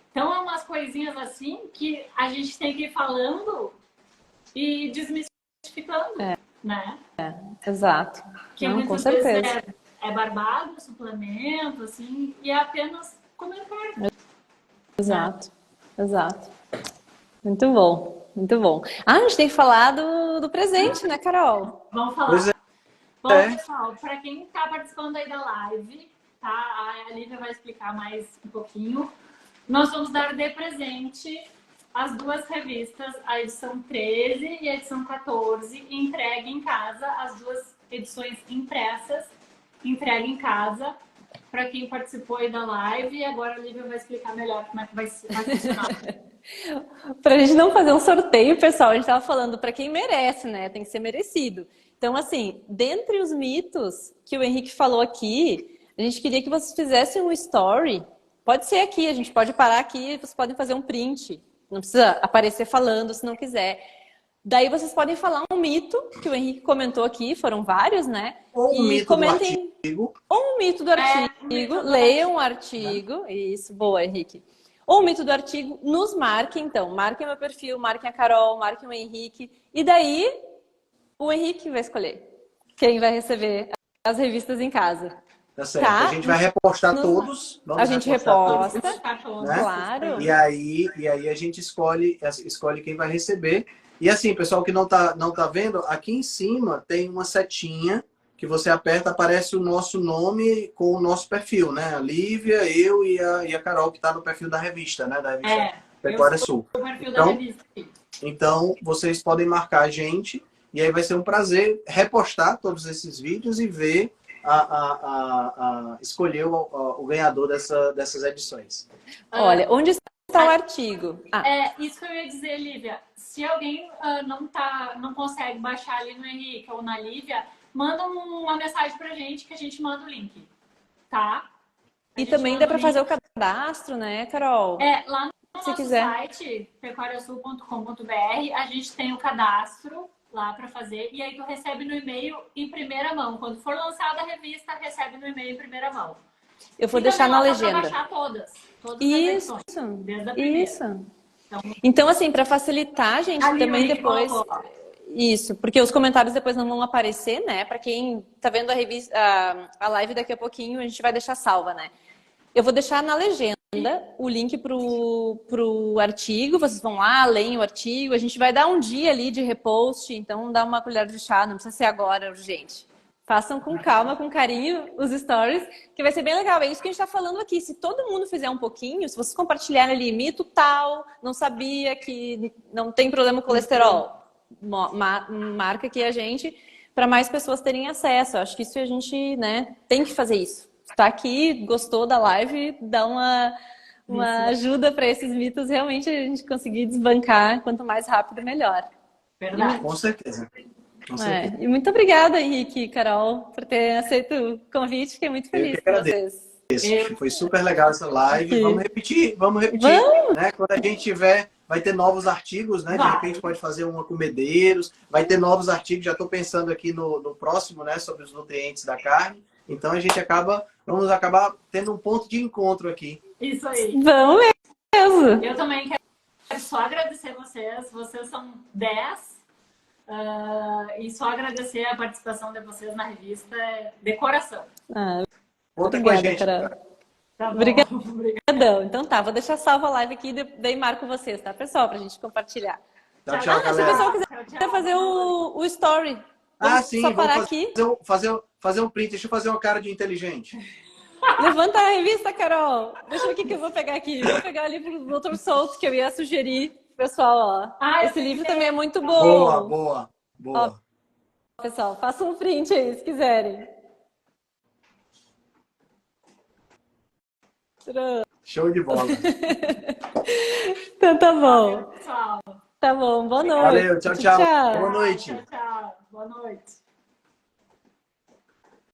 Speaker 3: Então, é umas coisinhas assim que a gente tem que ir falando e desmistificando, né?
Speaker 1: Exato.
Speaker 3: Que
Speaker 1: não,
Speaker 3: muitas
Speaker 1: com certeza.
Speaker 3: vezes é barbado, suplemento, assim, e é apenas comer carne.
Speaker 1: Exato. Muito bom. A gente tem que falar do presente, né, Carol?
Speaker 3: Vamos falar. Bom, pessoal, para quem está participando aí da live, tá? A Lívia vai explicar mais um pouquinho. Nós vamos dar de presente as 2 revistas, a edição 13 e a edição 14, entregue em casa, as 2 edições impressas, entregue em casa, para quem participou aí da live. E agora a Lívia vai explicar melhor como é que vai funcionar.
Speaker 1: Para a gente não fazer um sorteio, pessoal, a gente estava falando para quem merece, né? Tem que ser merecido. Então, assim, dentre os mitos que o Henrique falou aqui, a gente queria que vocês fizessem um story. Pode ser aqui, a gente pode parar aqui, vocês podem fazer um print. Não precisa aparecer falando se não quiser. Daí vocês podem falar um mito que o Henrique comentou aqui, foram vários, né?
Speaker 2: Ou um mito do artigo.
Speaker 1: Ou um mito do artigo. Leiam o artigo. Isso, boa, Henrique. Ou um mito do artigo, nos marquem, então. Marquem meu perfil, marquem a Carol, marquem o Henrique. E daí, o Henrique vai escolher quem vai receber as revistas em casa.
Speaker 2: Tá certo. Tá? A gente vai repostar todos.
Speaker 1: A gente reposta,
Speaker 2: todos, né?
Speaker 1: Claro.
Speaker 2: E aí a gente escolhe quem vai receber. E assim, pessoal que não tá vendo, aqui em cima tem uma setinha que você aperta, aparece o nosso nome com o nosso perfil, né? A Lívia, eu e a Carol, que está no perfil da revista, né? Da revista Pecuária Sul.
Speaker 3: O perfil da revista.
Speaker 2: Então, vocês podem marcar a gente e aí vai ser um prazer repostar todos esses vídeos e ver escolher o ganhador dessas edições.
Speaker 1: Olha, onde está o artigo?
Speaker 3: Isso que eu ia dizer, Lívia. Se alguém não consegue baixar ali no Henrique ou na Lívia, manda uma mensagem pra gente que a gente manda o link, tá?
Speaker 1: E também dá para fazer o cadastro, né, Carol?
Speaker 3: Lá no nosso site, pecuariasul.com.br, a gente tem o cadastro lá para fazer, e aí tu recebe no e-mail em primeira mão. Quando for lançada a revista, recebe no e-mail em primeira mão.
Speaker 1: Eu vou
Speaker 3: E
Speaker 1: deixar
Speaker 3: também
Speaker 1: na
Speaker 3: lá dá pra
Speaker 1: legenda.
Speaker 3: baixar todas as
Speaker 1: Isso,
Speaker 3: edições, desde a primeira.
Speaker 1: isso. Então, assim, para facilitar, gente,
Speaker 3: Ali o
Speaker 1: também
Speaker 3: Henrique
Speaker 1: depois.
Speaker 3: colocou.
Speaker 1: Isso, porque os comentários depois não vão aparecer, né? Para quem tá vendo a revista, a live daqui a pouquinho, a gente vai deixar salva, né? Eu vou deixar na legenda o link pro artigo, vocês vão lá, leem o artigo, a gente vai dar um dia ali de repost, então dá uma colher de chá, não precisa ser agora, urgente. Façam com calma, com carinho os stories, que vai ser bem legal. É isso que a gente está falando aqui. Se todo mundo fizer um pouquinho, se vocês compartilharem ali, mito tal, não sabia que não tem problema com colesterol, marca aqui a gente, para mais pessoas terem acesso. Eu acho que isso a gente, né, tem que fazer isso. Está aqui, gostou da live, dá uma ajuda para esses mitos realmente a gente conseguir desbancar. Quanto mais rápido, melhor.
Speaker 3: Verdade.
Speaker 2: Com certeza. Com certeza.
Speaker 1: E muito obrigada, Henrique e Carol, por ter aceito o convite. Fiquei muito
Speaker 2: Eu
Speaker 1: feliz
Speaker 2: que
Speaker 1: com
Speaker 2: agradeço.
Speaker 1: vocês.
Speaker 2: Foi super legal essa live.
Speaker 1: Aqui.
Speaker 2: Vamos repetir.
Speaker 1: Vamos!
Speaker 2: Né? Quando a gente tiver, vai ter novos artigos, né? De repente pode fazer uma com medeiros, vai ter novos artigos. Já estou pensando aqui no próximo, né? Sobre os nutrientes da carne. Então a gente vamos acabar tendo um ponto de encontro aqui.
Speaker 3: Isso aí.
Speaker 1: Vamos mesmo!
Speaker 3: Eu também quero só agradecer vocês. Vocês são 10. E só agradecer a participação de vocês na revista de coração.
Speaker 2: Conta com a gente.
Speaker 1: Carol.
Speaker 3: Tá bom.
Speaker 1: Obrigadão. Então tá, vou deixar salva a live aqui e daí marco vocês, tá, pessoal? Pra gente compartilhar.
Speaker 2: Tchau,
Speaker 1: Se o
Speaker 2: galera.
Speaker 1: pessoal quiser fazer o story,
Speaker 2: Sim,
Speaker 1: só parar
Speaker 2: vamos
Speaker 1: aqui.
Speaker 2: fazer um print. Deixa eu fazer uma cara de inteligente.
Speaker 1: Levanta a revista, Carol. Deixa eu ver o que eu vou pegar aqui. Vou pegar ali pro Dr. Souto, que eu ia sugerir, pessoal, ó. Esse livro também é muito bom.
Speaker 2: Boa.
Speaker 1: Ó, pessoal, faça um print aí, se quiserem.
Speaker 2: Show de bola.
Speaker 1: Então tá bom.
Speaker 3: Valeu, pessoal.
Speaker 1: Tá bom, boa noite.
Speaker 2: Valeu, tchau. Boa noite.
Speaker 3: Tchau. Boa noite.